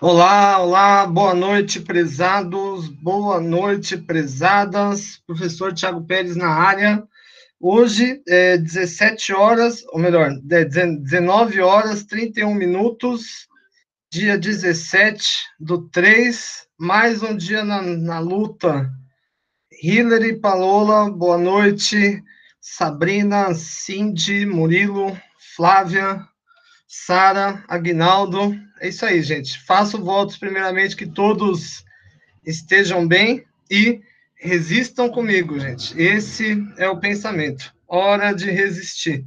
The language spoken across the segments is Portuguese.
Olá, olá, boa noite, prezados, boa noite, prezadas. Professor Tiago Pérez na área. Hoje é 17 horas, ou melhor, 19 horas 31 minutos, dia 17/3, mais um dia na luta. Hillary, Palola, boa noite. Sabrina, Cindy, Murilo, Flávia, Sara, Aguinaldo. É isso aí, gente. Faço votos, primeiramente, que todos estejam bem e resistam comigo, gente. Esse é o pensamento. Hora de resistir.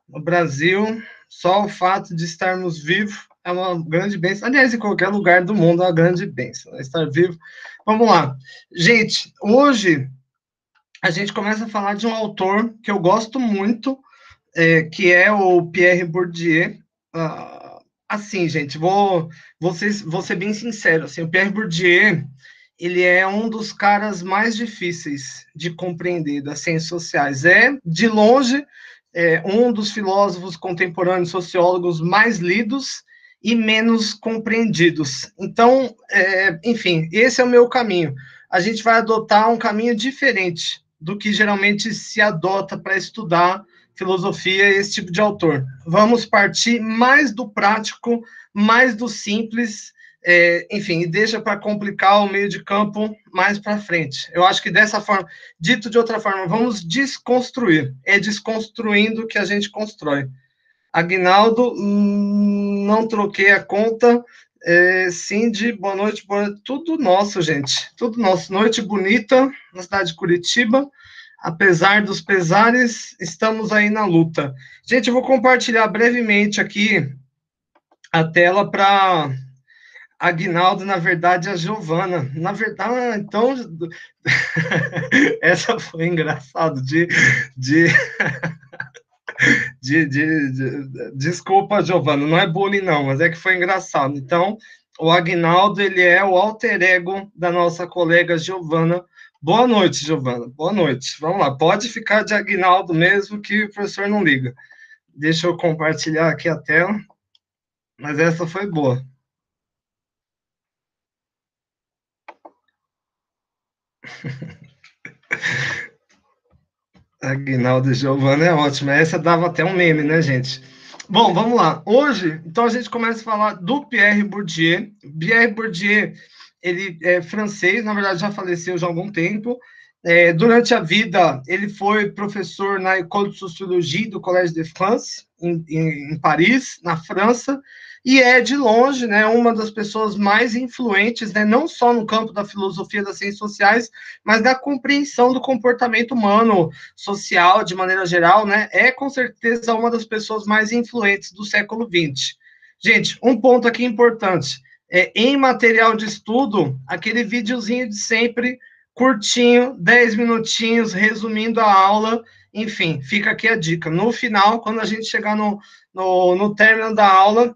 No Brasil, só o fato de estarmos vivos é uma grande bênção. Aliás, em qualquer lugar do mundo é uma grande bênção, né? Estar vivo. Vamos lá. Gente, hoje a gente começa a falar de um autor que eu gosto muito, que é o Pierre Bourdieu. Assim, gente, vou ser bem sincero, assim, o Pierre Bourdieu, ele é um dos caras mais difíceis de compreender das ciências sociais. É, de longe, um dos filósofos contemporâneos, sociólogos mais lidos e menos compreendidos. Então, enfim, esse é o meu caminho. A gente vai adotar um caminho diferente do que geralmente se adota para estudar filosofia e esse tipo de autor. Vamos partir mais do prático, mais do simples, enfim, e deixa para complicar o meio de campo mais para frente. Eu acho que dessa forma, dito de outra forma, vamos desconstruir. É desconstruindo que a gente constrói. Aguinaldo, não troquei a conta. Cindy, boa noite, tudo nosso, gente. Tudo nosso. Noite bonita na cidade de Curitiba. Apesar dos pesares, estamos aí na luta. Gente, eu vou compartilhar brevemente aqui a tela para Aguinaldo, na verdade, a Giovana. Na verdade, então, essa foi engraçado de, desculpa, Giovana, não é bullying não, mas é que foi engraçado. Então, o Aguinaldo, ele é o alter ego da nossa colega Giovana. Boa noite, Giovana. Boa noite. Vamos lá, pode ficar de Aguinaldo mesmo, que o professor não liga. Deixa eu compartilhar aqui a tela, mas essa foi boa. Aguinaldo e Giovana é ótima. Essa dava até um meme, né, gente? Bom, vamos lá. Hoje, então, a gente começa a falar do Pierre Bourdieu. Pierre Bourdieu, ele é francês, na verdade já faleceu já há algum tempo. Durante a vida, ele foi professor na École de Sociologie do Collège de France, em Paris, na França, e é, de longe, né, uma das pessoas mais influentes, né, não só no campo da filosofia das ciências sociais, mas da compreensão do comportamento humano, social, de maneira geral, né, é com certeza uma das pessoas mais influentes do século XX. Gente, um ponto aqui importante, em material de estudo, aquele videozinho de sempre, curtinho, 10 minutinhos, resumindo a aula, enfim, fica aqui a dica. No final, quando a gente chegar no término da aula,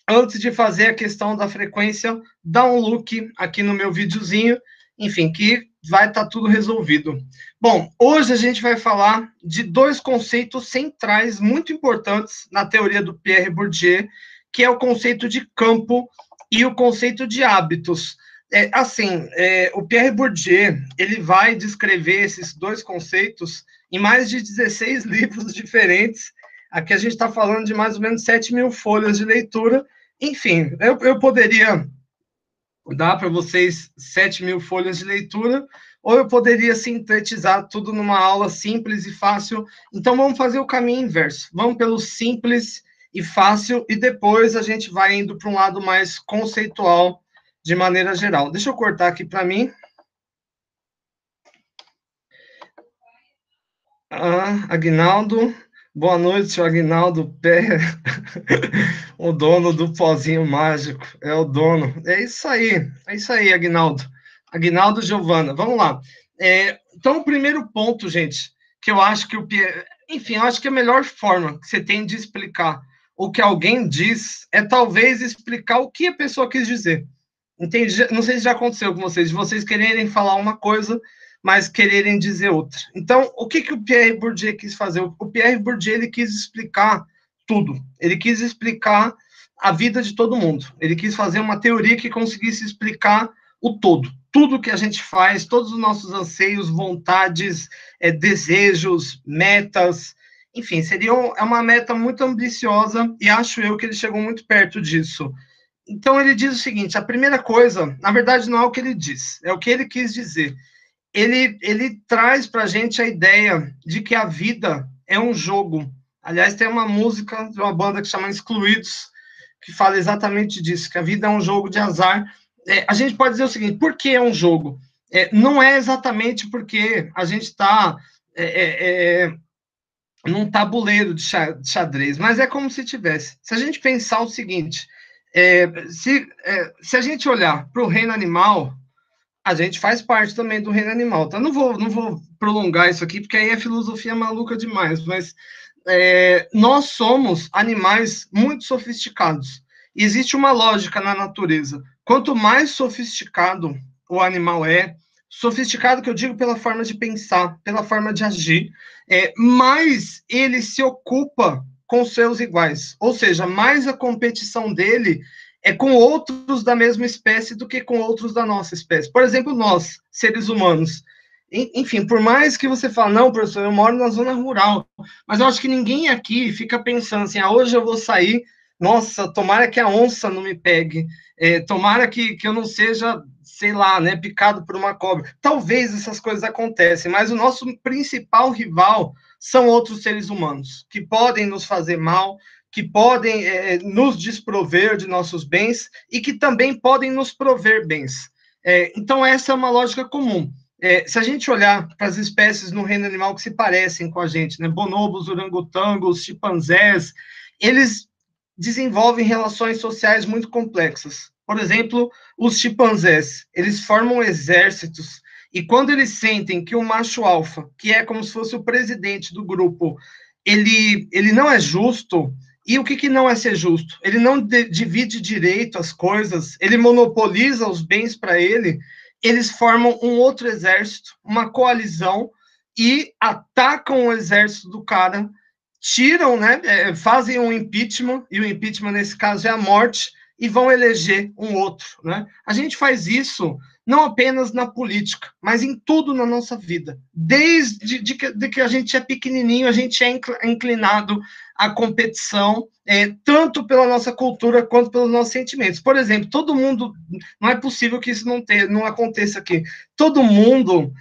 antes de fazer a questão da frequência, dá um look aqui no meu videozinho, enfim, que vai estar tudo resolvido. Bom, hoje a gente vai falar de dois conceitos centrais muito importantes na teoria do Pierre Bourdieu, que é o conceito de campo e o conceito de hábitos. O Pierre Bourdieu, ele vai descrever esses dois conceitos em mais de 16 livros diferentes. Aqui a gente está falando de mais ou menos 7.000 folhas de leitura. Enfim, eu poderia dar para vocês 7.000 folhas de leitura, ou eu poderia sintetizar tudo numa aula simples e fácil. Então, vamos fazer o caminho inverso. Vamos pelo simples e fácil, e depois a gente vai indo para um lado mais conceitual, de maneira geral. Deixa eu cortar aqui para mim. Aguinaldo. Boa noite, seu Aguinaldo Pé, o dono do pozinho mágico, é o dono. É isso aí, Aguinaldo. Aguinaldo Giovana, vamos lá. Então, o primeiro ponto, gente, que eu acho que enfim, eu acho que a melhor forma que você tem de explicar o que alguém diz é talvez explicar o que a pessoa quis dizer. Entende? Não sei se já aconteceu com vocês, de vocês quererem falar uma coisa, mas quererem dizer outra. Então, o que o Pierre Bourdieu quis fazer? O Pierre Bourdieu, ele quis explicar tudo. Ele quis explicar a vida de todo mundo. Ele quis fazer uma teoria que conseguisse explicar o todo. Tudo que a gente faz, todos os nossos anseios, vontades, desejos, metas, enfim, é uma meta muito ambiciosa e acho eu que ele chegou muito perto disso. Então ele diz o seguinte, a primeira coisa, na verdade não é o que ele diz, é o que ele quis dizer. Ele traz para a gente a ideia de que a vida é um jogo. Aliás, tem uma música de uma banda que chama Excluídos, que fala exatamente disso, que a vida é um jogo de azar. A gente pode dizer o seguinte, por que é um jogo? Não é exatamente porque a gente está num tabuleiro de xadrez, mas é como se tivesse. Se a gente pensar o seguinte, se a gente olhar para o reino animal, a gente faz parte também do reino animal, tá? Não vou prolongar isso aqui, porque aí é filosofia maluca demais, mas nós somos animais muito sofisticados. E existe uma lógica na natureza. Quanto mais sofisticado o animal sofisticado que eu digo pela forma de pensar, pela forma de agir, mais ele se ocupa com seus iguais. Ou seja, mais a competição dele é com outros da mesma espécie do que com outros da nossa espécie. Por exemplo, nós, seres humanos. Enfim, por mais que você fale, não, professor, eu moro na zona rural, mas eu acho que ninguém aqui fica pensando assim, hoje eu vou sair, nossa, tomara que a onça não me pegue, tomara que eu não seja, sei lá, né, picado por uma cobra. Talvez essas coisas acontecem, mas o nosso principal rival são outros seres humanos, que podem nos fazer mal, que podem nos desprover de nossos bens e que também podem nos prover bens. Então, essa é uma lógica comum. Se a gente olhar para as espécies no reino animal que se parecem com a gente, né, bonobos, orangotangos, chimpanzés, eles desenvolvem relações sociais muito complexas. Por exemplo, os chimpanzés, eles formam exércitos e quando eles sentem que o macho alfa, que é como se fosse o presidente do grupo, ele não é justo. E o que não é ser justo? Ele não divide direito as coisas, ele monopoliza os bens para ele, eles formam um outro exército, uma coalizão, e atacam o exército do cara, tiram, né, fazem um impeachment, e o impeachment nesse caso é a morte, e vão eleger um outro. Né? A gente faz isso não apenas na política, mas em tudo na nossa vida. Desde que a gente é pequenininho, a gente é inclinado à competição, tanto pela nossa cultura quanto pelos nossos sentimentos. Por exemplo, todo mundo, não é possível que isso não aconteça aqui, todo mundo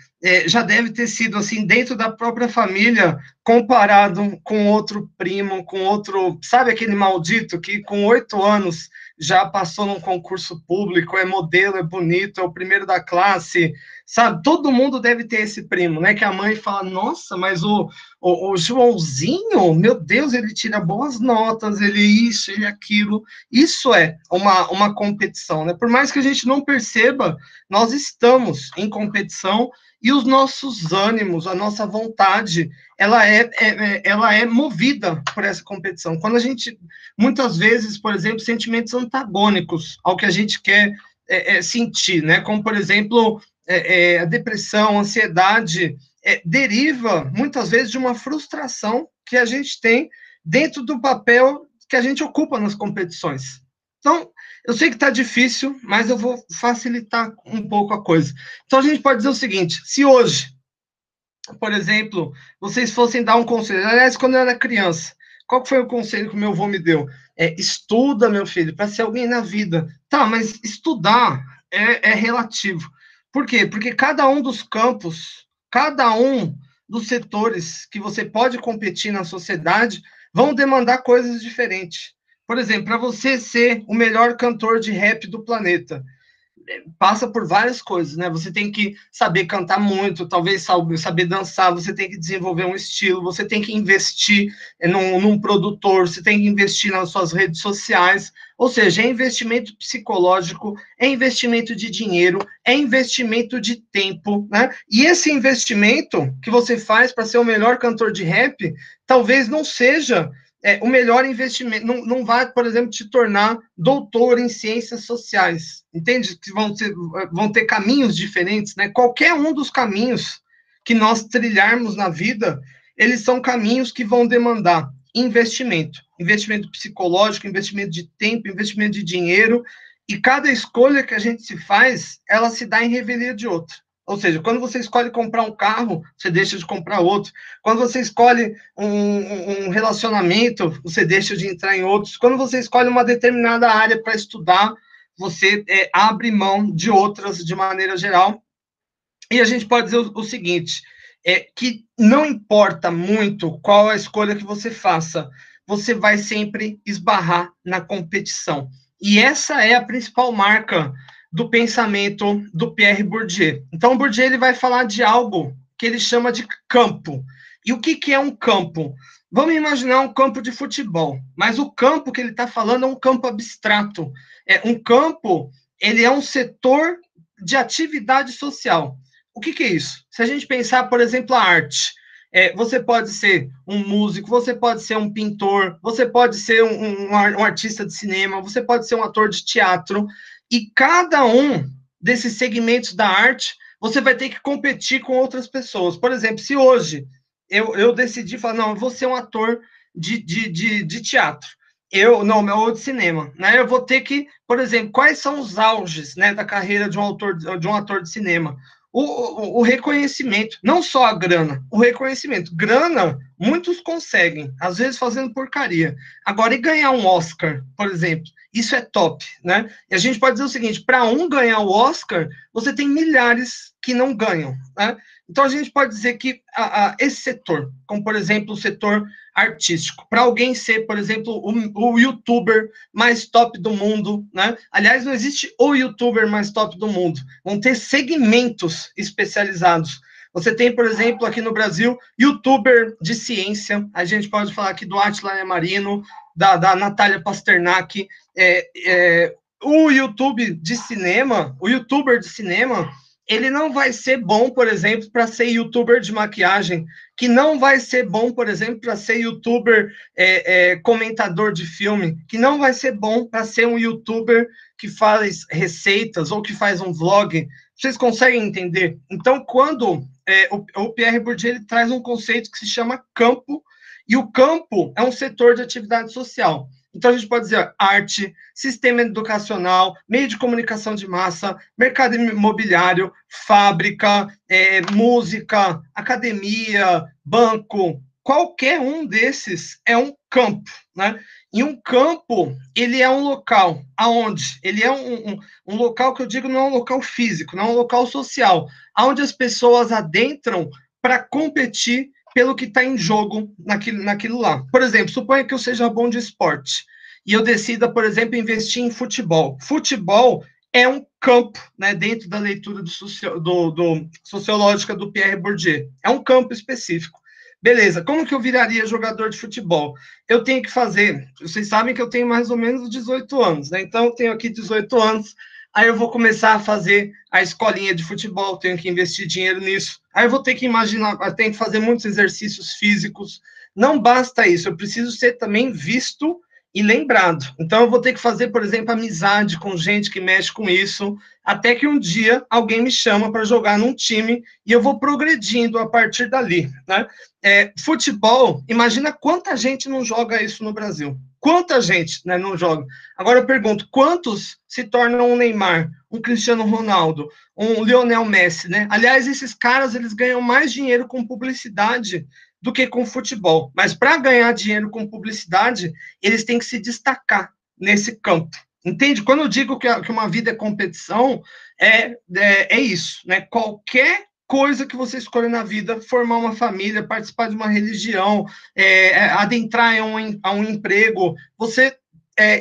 já deve ter sido, assim, dentro da própria família, comparado com outro primo, com outro, sabe aquele maldito que com 8 anos já passou num concurso público, é modelo, é bonito, é o primeiro da classe, sabe? Todo mundo deve ter esse primo, né? Que a mãe fala, nossa, mas o Joãozinho, meu Deus, ele tira boas notas, ele isso, ele aquilo. Isso é uma competição, né? Por mais que a gente não perceba, nós estamos em competição e os nossos ânimos, a nossa vontade, ela é movida por essa competição. Quando a gente, muitas vezes, por exemplo, sentimentos antagônicos ao que a gente quer sentir, né? Como, por exemplo, a depressão, a ansiedade, deriva, muitas vezes, de uma frustração que a gente tem dentro do papel que a gente ocupa nas competições. Então, eu sei que está difícil, mas eu vou facilitar um pouco a coisa. Então, a gente pode dizer o seguinte, se hoje, por exemplo, vocês fossem dar um conselho, aliás, quando eu era criança, qual foi o conselho que o meu avô me deu? Estuda, meu filho, para ser alguém na vida. Tá, mas estudar é relativo. Por quê? Porque cada um dos campos, cada um dos setores que você pode competir na sociedade vão demandar coisas diferentes. Por exemplo, para você ser o melhor cantor de rap do planeta, passa por várias coisas, né? Você tem que saber cantar muito, talvez saber dançar, você tem que desenvolver um estilo, você tem que investir num produtor, você tem que investir nas suas redes sociais, ou seja, é investimento psicológico, é investimento de dinheiro, é investimento de tempo, né? E esse investimento que você faz para ser o melhor cantor de rap, talvez não seja o melhor investimento, não vai, por exemplo, te tornar doutor em ciências sociais, entende? Que vão ter caminhos diferentes, né? Qualquer um dos caminhos que nós trilharmos na vida, eles são caminhos que vão demandar investimento. Investimento psicológico, investimento de tempo, investimento de dinheiro, e cada escolha que a gente se faz, ela se dá em revelia de outra. Ou seja, quando você escolhe comprar um carro, você deixa de comprar outro. Quando você escolhe um relacionamento, você deixa de entrar em outros. Quando você escolhe uma determinada área para estudar, você abre mão de outras de maneira geral. E a gente pode dizer o seguinte, que não importa muito qual a escolha que você faça, você vai sempre esbarrar na competição. E essa é a principal marca do pensamento do Pierre Bourdieu. Então, o Bourdieu ele vai falar de algo que ele chama de campo. E o que é um campo? Vamos imaginar um campo de futebol, mas o campo que ele está falando é um campo abstrato. Um campo, ele é um setor de atividade social. O que é isso? Se a gente pensar, por exemplo, a arte, você pode ser um músico, você pode ser um pintor, você pode ser um artista de cinema, você pode ser um ator de teatro, e cada um desses segmentos da arte, você vai ter que competir com outras pessoas. Por exemplo, se hoje eu decidi falar, não, eu vou ser um ator de teatro, ou de cinema, né? Eu vou ter que, por exemplo, quais são os auges, né, da carreira de um ator de cinema? O reconhecimento, não só a grana, o reconhecimento. Grana, muitos conseguem, às vezes fazendo porcaria. Agora, e ganhar um Oscar, por exemplo, isso é top, né? E a gente pode dizer o seguinte, para um ganhar o Oscar, você tem milhares que não ganham, né? Então, a gente pode dizer que esse setor, como, por exemplo, o setor artístico, para alguém ser, por exemplo, o youtuber mais top do mundo, né? Aliás, não existe o youtuber mais top do mundo, vão ter segmentos especializados. Você tem, por exemplo, aqui no Brasil, youtuber de ciência, a gente pode falar aqui do Átila Yamarino, da Natália Pasternak, o youtuber de cinema, ele não vai ser bom, por exemplo, para ser youtuber de maquiagem, que não vai ser bom, por exemplo, para ser youtuber comentador de filme, que não vai ser bom para ser um youtuber que faz receitas ou que faz um vlog. Vocês conseguem entender? Então, quando o Pierre Bourdieu ele traz um conceito que se chama campo, e o campo é um setor de atividade social. Então, a gente pode dizer arte, sistema educacional, meio de comunicação de massa, mercado imobiliário, fábrica, música, academia, banco. Qualquer um desses é um campo, né? E um campo, ele é um local, aonde? Ele é um local que eu digo não é um local físico, não é um local social, aonde as pessoas adentram para competir pelo que está em jogo naquilo lá. Por exemplo, suponha que eu seja bom de esporte e eu decida, por exemplo, investir em futebol. Futebol é um campo, né, dentro da leitura sociológica do Pierre Bourdieu. É um campo específico. Beleza, como que eu viraria jogador de futebol? Eu tenho que fazer, vocês sabem que eu tenho mais ou menos 18 anos, né? Então, eu tenho aqui 18 anos, aí eu vou começar a fazer a escolinha de futebol, tenho que investir dinheiro nisso. Aí eu vou ter que imaginar, eu tenho que fazer muitos exercícios físicos. Não basta isso, eu preciso ser também visto e lembrado. Então, eu vou ter que fazer, por exemplo, amizade com gente que mexe com isso, até que um dia alguém me chama para jogar num time e eu vou progredindo a partir dali, né? Futebol, imagina quanta gente não joga isso no Brasil. Quanta gente, né, não joga. Agora eu pergunto, quantos se tornam um Neymar, um Cristiano Ronaldo, um Lionel Messi, né? Aliás, esses caras, eles ganham mais dinheiro com publicidade do que com futebol. Mas para ganhar dinheiro com publicidade, eles têm que se destacar nesse campo. Entende? Quando eu digo que uma vida é competição, é isso, né? Qualquer coisa que você escolhe na vida, formar uma família, participar de uma religião, adentrar a um emprego, você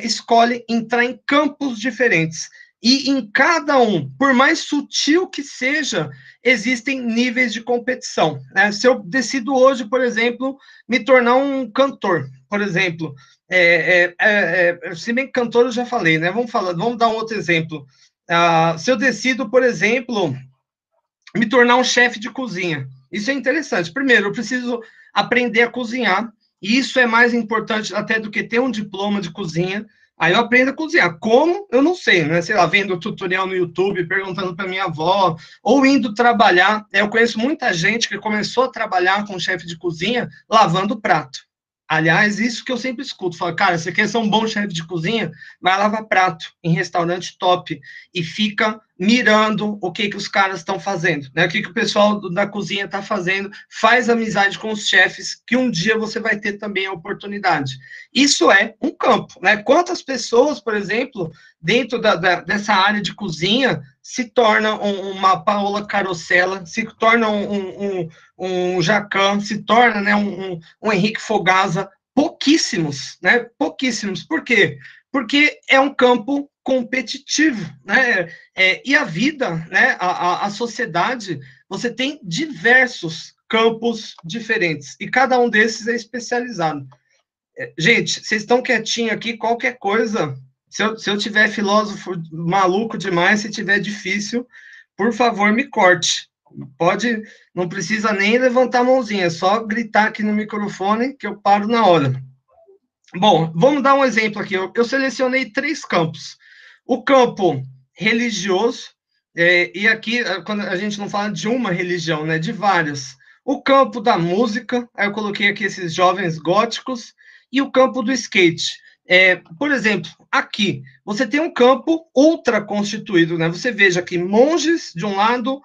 escolhe entrar em campos diferentes. E em cada um, por mais sutil que seja, existem níveis de competição, né? Se eu decido hoje, por exemplo, me tornar um cantor, por exemplo, se bem que cantor eu já falei, né? Vamos dar um outro exemplo. Se eu decido, por exemplo, me tornar um chefe de cozinha, isso é interessante. Primeiro, eu preciso aprender a cozinhar, e isso é mais importante até do que ter um diploma de cozinha. Aí eu aprendo a cozinhar. Como? Eu não sei, né? Sei lá, vendo tutorial no YouTube, perguntando para minha avó, ou indo trabalhar. Eu conheço muita gente que começou a trabalhar com chefe de cozinha lavando prato. Aliás, isso que eu sempre escuto. Falo, cara, você quer ser um bom chefe de cozinha? Vai lavar prato em restaurante top e fica mirando o que os caras estão fazendo, né? O que o pessoal da cozinha está fazendo. Faz amizade com os chefes, que um dia você vai ter também a oportunidade. Isso é um campo, né? Quantas pessoas, por exemplo, dentro dessa área de cozinha se torna uma Paola Carosella, se torna um Jacan, se torna, né, um Henrique Fogaça, pouquíssimos, né? Pouquíssimos. Por quê? Porque é um campo competitivo, né? E a vida, né? A sociedade, você tem diversos campos diferentes e cada um desses é especializado. Gente, vocês estão quietinhos aqui, qualquer coisa. Se eu tiver filósofo maluco demais, se tiver difícil, por favor, me corte. Pode, não precisa nem levantar a mãozinha, é só gritar aqui no microfone que eu paro na hora. Bom, vamos dar um exemplo aqui. Eu selecionei 3 campos. O campo religioso, e aqui, quando a gente não fala de uma religião, né, de várias. O campo da música, aí eu coloquei aqui esses jovens góticos, e o campo do skate. Por exemplo, aqui, você tem um campo ultra constituído, né? Você veja aqui, monges de um lado,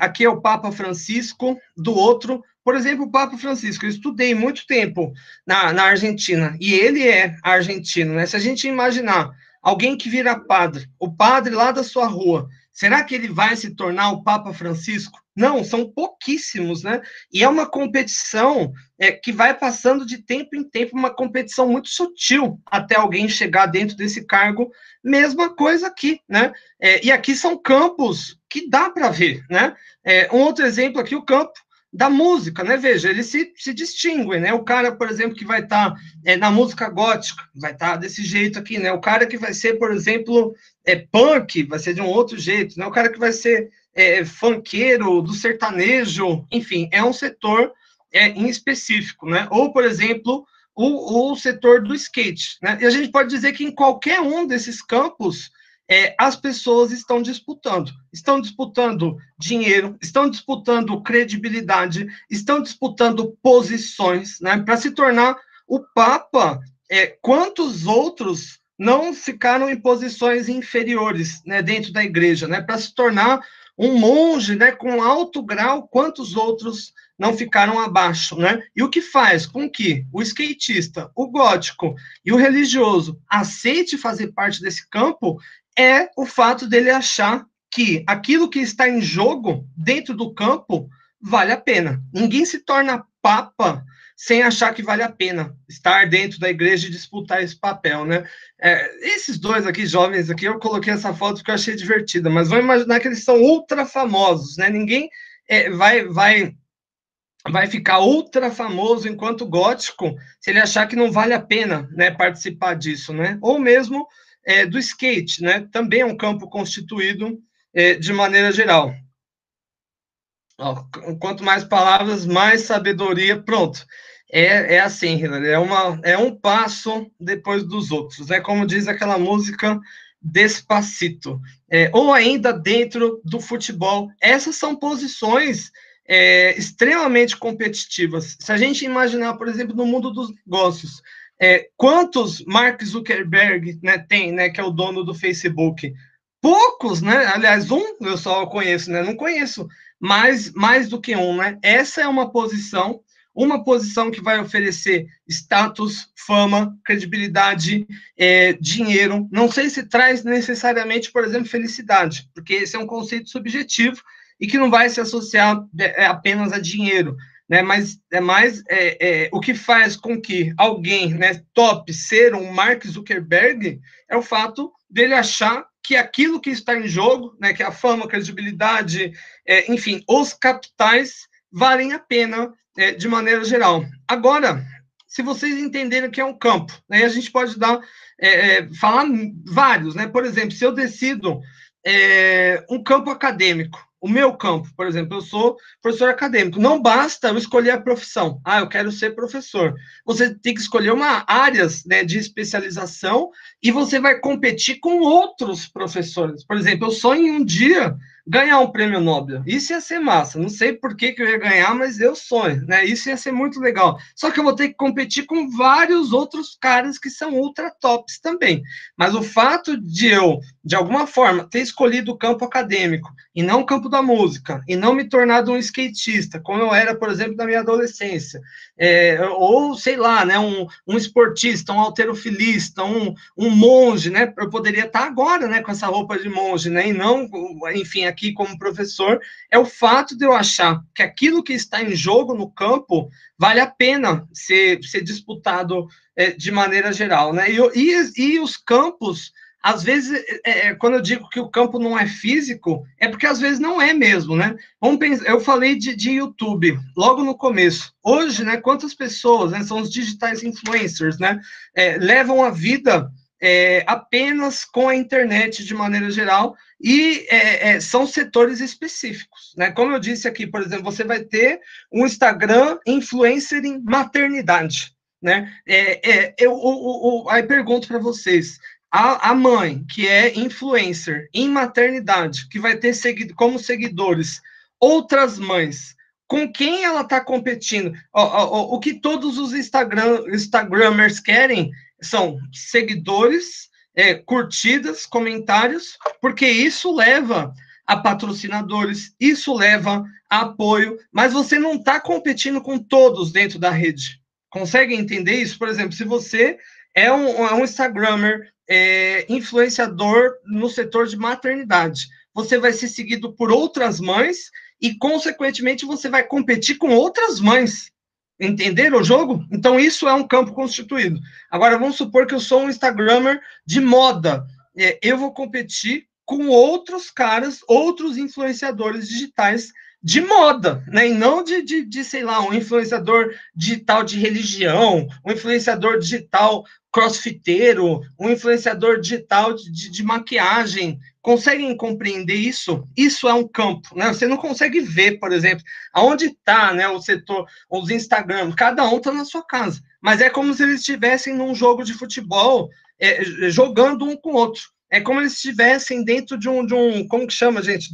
aqui é o Papa Francisco, do outro. Por exemplo, o Papa Francisco, eu estudei muito tempo na Argentina, e ele é argentino, né? Se a gente imaginar alguém que vira padre, o padre lá da sua rua, será que ele vai se tornar o Papa Francisco? Não, são pouquíssimos, né? E é uma competição que vai passando de tempo em tempo, uma competição muito sutil até alguém chegar dentro desse cargo. Mesma coisa aqui, né? E aqui são campos que dá para ver, né? Um outro exemplo aqui, o campo da música, né? Veja, eles se distinguem, né? O cara, por exemplo, que vai estar na música gótica, vai estar desse jeito aqui, né? O cara que vai ser, por exemplo, punk, vai ser de um outro jeito, né? O cara que vai ser funkeiro, do sertanejo, enfim, é um setor em específico, né? Ou, por exemplo, o setor do skate, né? E a gente pode dizer que em qualquer um desses campos as pessoas estão disputando dinheiro, estão disputando credibilidade, estão disputando posições, né? Para se tornar o Papa, quantos outros não ficaram em posições inferiores, né, dentro da igreja, né? Para se tornar um monge, né, com alto grau, quantos outros não ficaram abaixo, né? E o que faz com que o skatista, o gótico e o religioso aceite fazer parte desse campo é o fato dele achar que aquilo que está em jogo dentro do campo vale a pena. Ninguém se torna papa sem achar que vale a pena estar dentro da igreja e disputar esse papel, né? Esses dois aqui, jovens aqui, eu coloquei essa foto porque eu achei divertida, mas vamos imaginar que eles são ultra famosos, né? Ninguém vai ficar ultra famoso enquanto gótico se ele achar que não vale a pena, né, participar disso, né? Ou mesmo do skate, né? Também é um campo constituído de maneira geral. Ó, quanto mais palavras, mais sabedoria. Pronto. Assim, Hilary, é um passo depois dos outros, né? Como diz aquela música Despacito. Ou ainda dentro do futebol. Essas são posições extremamente competitivas. Se a gente imaginar, por exemplo, no mundo dos negócios, quantos Mark Zuckerberg, né, tem, né, que é o dono do Facebook? Poucos, né? Aliás, eu só conheço, né? Não conheço mais do que um, né? Essa é uma posição que vai oferecer status, fama, credibilidade, dinheiro. Não sei se traz necessariamente, por exemplo, felicidade, porque esse é um conceito subjetivo e que não vai se associar apenas a dinheiro, né? Mas é mais o que faz com que alguém, né, top ser um Mark Zuckerberg é o fato dele achar que aquilo que está em jogo, né, que a fama, a credibilidade, enfim, os capitais valem a pena de maneira geral. Agora, se vocês entenderem que é um campo, né, a gente pode falar vários, né? Por exemplo, se eu decido um campo acadêmico, o meu campo, por exemplo, eu sou professor acadêmico. Não basta eu escolher a profissão. Eu quero ser professor. Você tem que escolher áreas, né, de especialização e você vai competir com outros professores. Por exemplo, eu sonho um dia ganhar um prêmio Nobel. Isso ia ser massa. Não sei por que eu ia ganhar, mas eu sonho, né? Isso ia ser muito legal. Só que eu vou ter que competir com vários outros caras que são ultra tops também. Mas o fato de eu, de alguma forma, ter escolhido o campo acadêmico e não o campo da música, e não me tornado um skatista, como eu era, por exemplo, na minha adolescência, ou, sei lá, né, um esportista, um halterofilista, um monge, né? Eu poderia estar agora, né, com essa roupa de monge, né? E não, enfim, aqui como professor. É o fato de eu achar que aquilo que está em jogo no campo vale a pena ser disputado de maneira geral, né? E os campos, às vezes, quando eu digo que o campo não é físico, é porque às vezes não é mesmo, né? Vamos pensar, eu falei de YouTube logo no começo. Hoje, né, quantas pessoas, né, são os digitais influencers, né, levam a vida apenas com a internet de maneira geral, e são setores específicos, né? Como eu disse aqui, por exemplo, você vai ter um Instagram influencer em maternidade, né? Aí pergunto para vocês, a mãe que é influencer em maternidade, que vai ter como seguidores outras mães, com quem ela está competindo? O que todos os Instagramers querem são seguidores, curtidas, comentários, porque isso leva a patrocinadores, isso leva a apoio, mas você não está competindo com todos dentro da rede. Consegue entender isso? Por exemplo, se você é um Instagrammer, influenciador no setor de maternidade, você vai ser seguido por outras mães e, consequentemente, você vai competir com outras mães. Entenderam o jogo? Então, isso é um campo constituído. Agora, vamos supor que eu sou um Instagrammer de moda. Eu vou competir com outros caras, outros influenciadores digitais de moda, né? E não sei lá, um influenciador digital de religião, um influenciador digital crossfiteiro, um influenciador digital de maquiagem. Conseguem compreender isso? Isso é um campo, né? Você não consegue ver, por exemplo, aonde está, né, o setor, os Instagram, cada um está na sua casa, mas é como se eles estivessem num jogo de futebol, jogando um com o outro. É como eles estivessem dentro de um, como que chama, gente?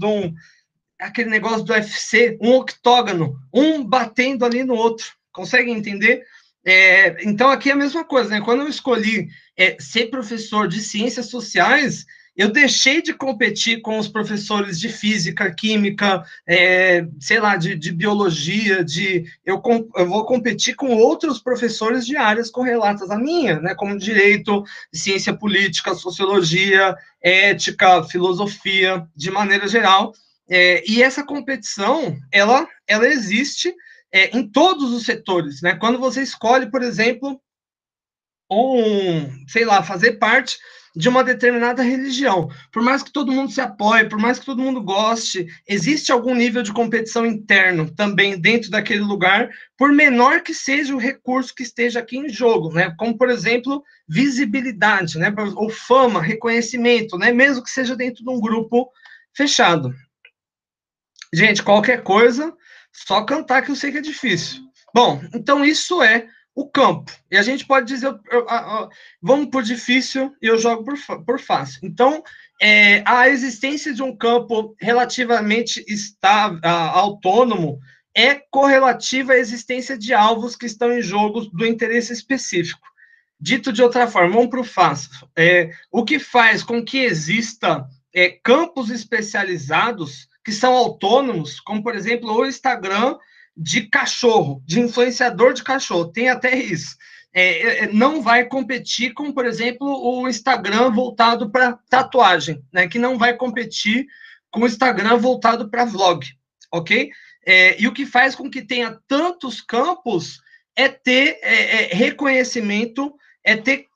Aquele negócio do UFC, um octógono, um batendo ali no outro. Conseguem entender? Então, aqui é a mesma coisa, né? Quando eu escolhi ser professor de ciências sociais, eu deixei de competir com os professores de física, química, sei lá, de biologia, eu vou competir com outros professores de áreas correlatas à minha, né? Como direito, ciência política, sociologia, ética, filosofia, de maneira geral. E essa competição, ela existe em todos os setores, né? Quando você escolhe, por exemplo, sei lá, fazer parte de uma determinada religião, por mais que todo mundo se apoie, por mais que todo mundo goste, existe algum nível de competição interno também dentro daquele lugar, por menor que seja o recurso que esteja aqui em jogo, né? Como, por exemplo, visibilidade, né? Ou fama, reconhecimento, né? Mesmo que seja dentro de um grupo fechado. Gente, qualquer coisa, só cantar que eu sei que é difícil. Bom, então isso é o campo. E a gente pode dizer, vamos por difícil e eu jogo por fácil. Então, a existência de um campo relativamente autônomo é correlativa à existência de alvos que estão em jogo do interesse específico. Dito de outra forma, vamos para o fácil. O que faz com que exista campos especializados que são autônomos, como, por exemplo, o Instagram de cachorro, de influenciador de cachorro, tem até isso. Não vai competir com, por exemplo, o Instagram voltado para tatuagem, né? Que não vai competir com o Instagram voltado para vlog, ok? E o que faz com que tenha tantos campos é ter reconhecimento, é ter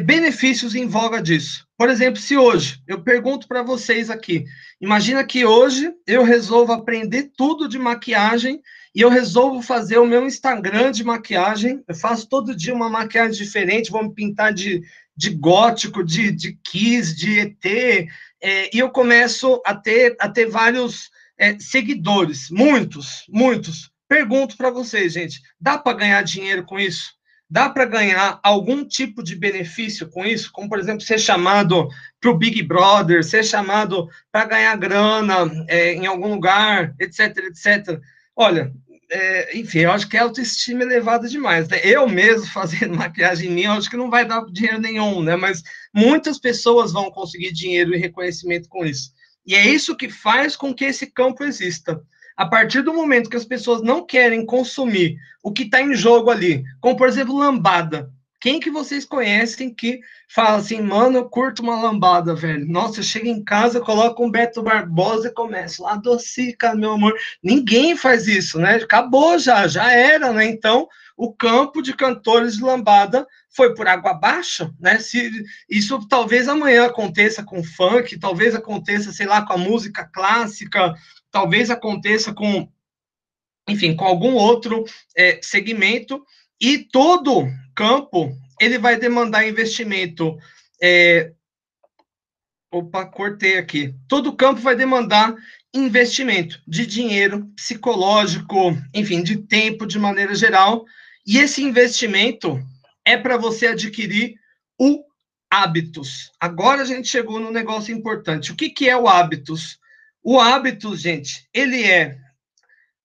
benefícios em voga disso. Por exemplo, se hoje, eu pergunto para vocês aqui, imagina que hoje eu resolvo aprender tudo de maquiagem e eu resolvo fazer o meu Instagram de maquiagem, eu faço todo dia uma maquiagem diferente, vou me pintar de gótico, de Kiss, de ET, e eu começo a ter vários seguidores, muitos. Pergunto para vocês, gente, dá para ganhar dinheiro com isso? dá para ganhar algum tipo de benefício com isso? Como, por exemplo, ser chamado para o Big Brother, ser chamado para ganhar grana em algum lugar, etc, etc. Olha, enfim, eu acho que é autoestima elevada demais, né? Eu mesmo fazendo maquiagem em mim, eu acho que não vai dar dinheiro nenhum, né? Mas muitas pessoas vão conseguir dinheiro e reconhecimento com isso. E é isso que faz com que esse campo exista. A partir do momento que as pessoas não querem consumir o que está em jogo ali, como por exemplo lambada. Quem que vocês conhecem que fala assim, mano, eu curto uma lambada, velho. Nossa, eu chego em casa, coloco um Beto Barbosa e começo lá, adocica, meu amor. Ninguém faz isso, né? Acabou já era, né? Então, o campo de cantores de lambada foi por água abaixo, né? Se isso talvez amanhã aconteça com funk, talvez aconteça, sei lá, com a música clássica, talvez aconteça com, enfim, com algum outro segmento, e todo campo ele vai demandar investimento. Opa, cortei aqui. Todo campo vai demandar investimento de dinheiro, psicológico, enfim, de tempo de maneira geral. E esse investimento é para você adquirir o hábitos. Agora a gente chegou no negócio importante. O que é o hábitos? O hábitos, gente, ele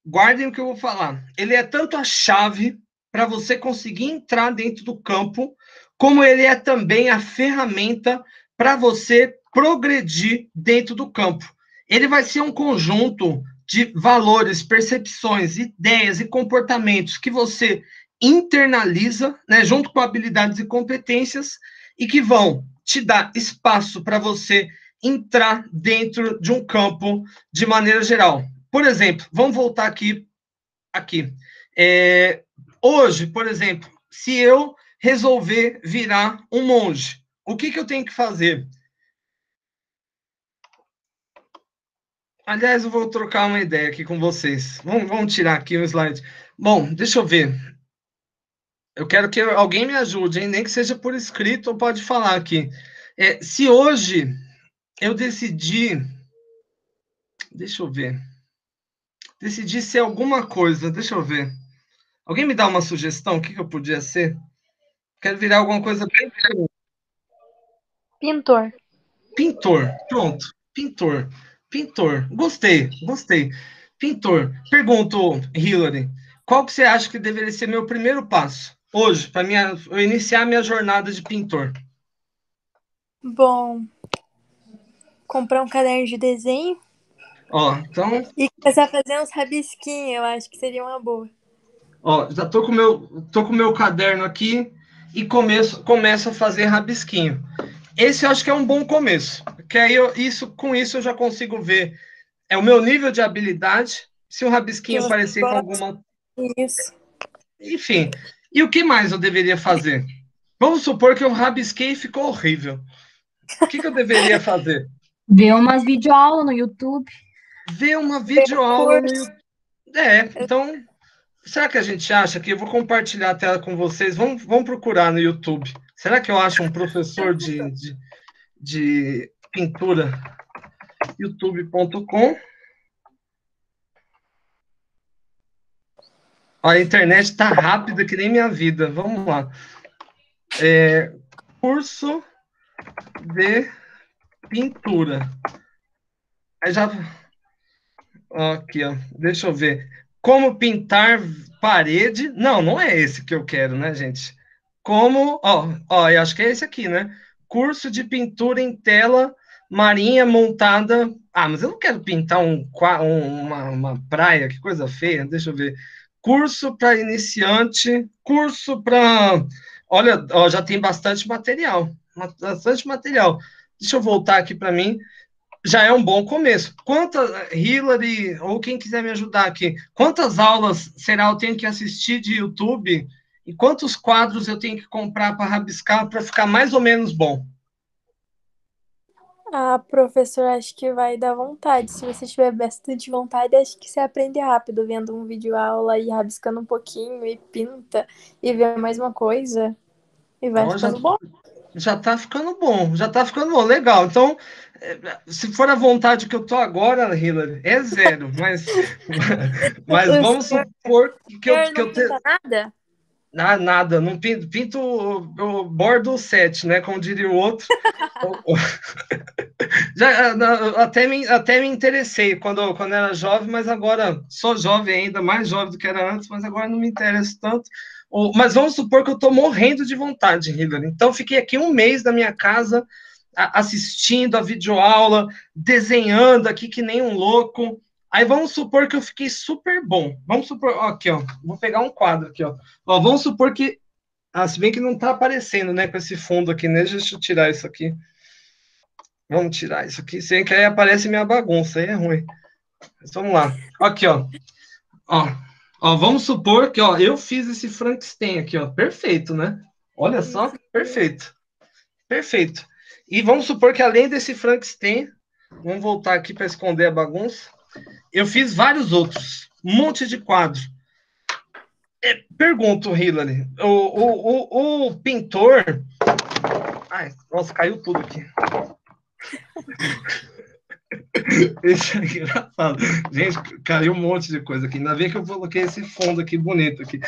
guardem o que eu vou falar, ele é tanto a chave para você conseguir entrar dentro do campo, como ele é também a ferramenta para você progredir dentro do campo. Ele vai ser um conjunto de valores, percepções, ideias e comportamentos que você internaliza, né, junto com habilidades e competências, e que vão te dar espaço para você entrar dentro de um campo de maneira geral. Por exemplo, vamos voltar aqui. Hoje, por exemplo, se eu resolver virar um monge, o que eu tenho que fazer? Aliás, eu vou trocar uma ideia aqui com vocês. Vamos tirar aqui um slide. Bom, deixa eu ver. Eu quero que alguém me ajude, hein? Nem que seja por escrito ou pode falar aqui. Se hoje eu decidir, deixa eu ver, decidir ser alguma coisa, deixa eu ver. Alguém me dá uma sugestão? O que eu podia ser? Quero virar alguma coisa bem diferente. Pintor. Pintor, pronto. Pintor. Gostei. Pintor. Pergunto, Hillary, qual que você acha que deveria ser meu primeiro passo hoje, para eu iniciar minha jornada de pintor? Bom, comprar um caderno de desenho Ó, então, e começar a fazer uns rabisquinhos, eu acho que seria uma boa. ó, já tô com meu caderno aqui e começo a fazer rabisquinho. Esse eu acho que é um bom começo, porque aí com isso eu já consigo ver o meu nível de habilidade, se um Que rabisquinho você parecer com gosta alguma. disso. Enfim, e o que mais eu deveria fazer? Vamos supor que eu rabisquei e ficou horrível. O que eu deveria fazer? Ver umas videoaulas no YouTube. Ver uma Ver um videoaula no curso. YouTube. Então, será que a gente acha que eu vou compartilhar a tela com vocês? Vamos procurar no YouTube. Será que eu acho um professor de pintura? youtube.com. A internet está rápida que nem minha vida. Vamos lá. Curso de pintura. Aí já. Aqui, ó. Deixa eu ver. Como pintar parede. Não, não é esse que eu quero, né, gente? Eu acho que é esse aqui, né? Curso de pintura em tela marinha montada. Ah, mas eu não quero pintar uma praia, que coisa feia. Deixa eu ver. Curso para iniciante, curso para. Olha, ó, já tem bastante material. Bastante material. Deixa eu voltar aqui para mim, já é um bom começo. Hillary, ou quem quiser me ajudar aqui, quantas aulas será eu tenho que assistir de YouTube e quantos quadros eu tenho que comprar para rabiscar para ficar mais ou menos bom? A professora acho que vai dar vontade. Se você tiver bastante vontade, acho que você aprende rápido vendo um vídeo aula e rabiscando um pouquinho e pinta e vê mais uma coisa e vai Ó, ficando bom. já tá ficando bom, legal. Então, se for a vontade que eu tô agora, Hillary, é zero, mas, mas O vamos senhor, supor que eu, senhor que não eu te, pinta nada? Nada, não pinto, eu bordo o set, né? Como diria o outro. Já, até me interessei quando era jovem, mas agora sou jovem ainda, mais jovem do que era antes, mas agora não me interessa tanto. Mas vamos supor que eu estou morrendo de vontade, Hillary. Então, fiquei aqui um mês na minha casa, assistindo a videoaula, desenhando aqui que nem um louco. Aí vamos supor que eu fiquei super bom. Vamos supor, ó, aqui, ó. Vou pegar um quadro aqui, ó. Vamos supor que. Se bem que não está aparecendo, né? Com esse fundo aqui, né? Deixa eu tirar isso aqui. Vamos tirar isso aqui, sem que aí aparece minha bagunça, aí é ruim. Mas vamos lá. Aqui, ó. Ó, vamos supor que, ó, eu fiz esse Frankenstein aqui, ó. Perfeito, né? Olha só, perfeito. Perfeito. E vamos supor que além desse Frankenstein, vamos voltar aqui para esconder a bagunça, eu fiz vários outros. Um monte de quadros. Pergunto, Hillary, o pintor... Ai, nossa, caiu tudo aqui. Isso é engraçado. Gente, caiu um monte de coisa aqui. Ainda bem que eu coloquei esse fundo aqui bonito aqui.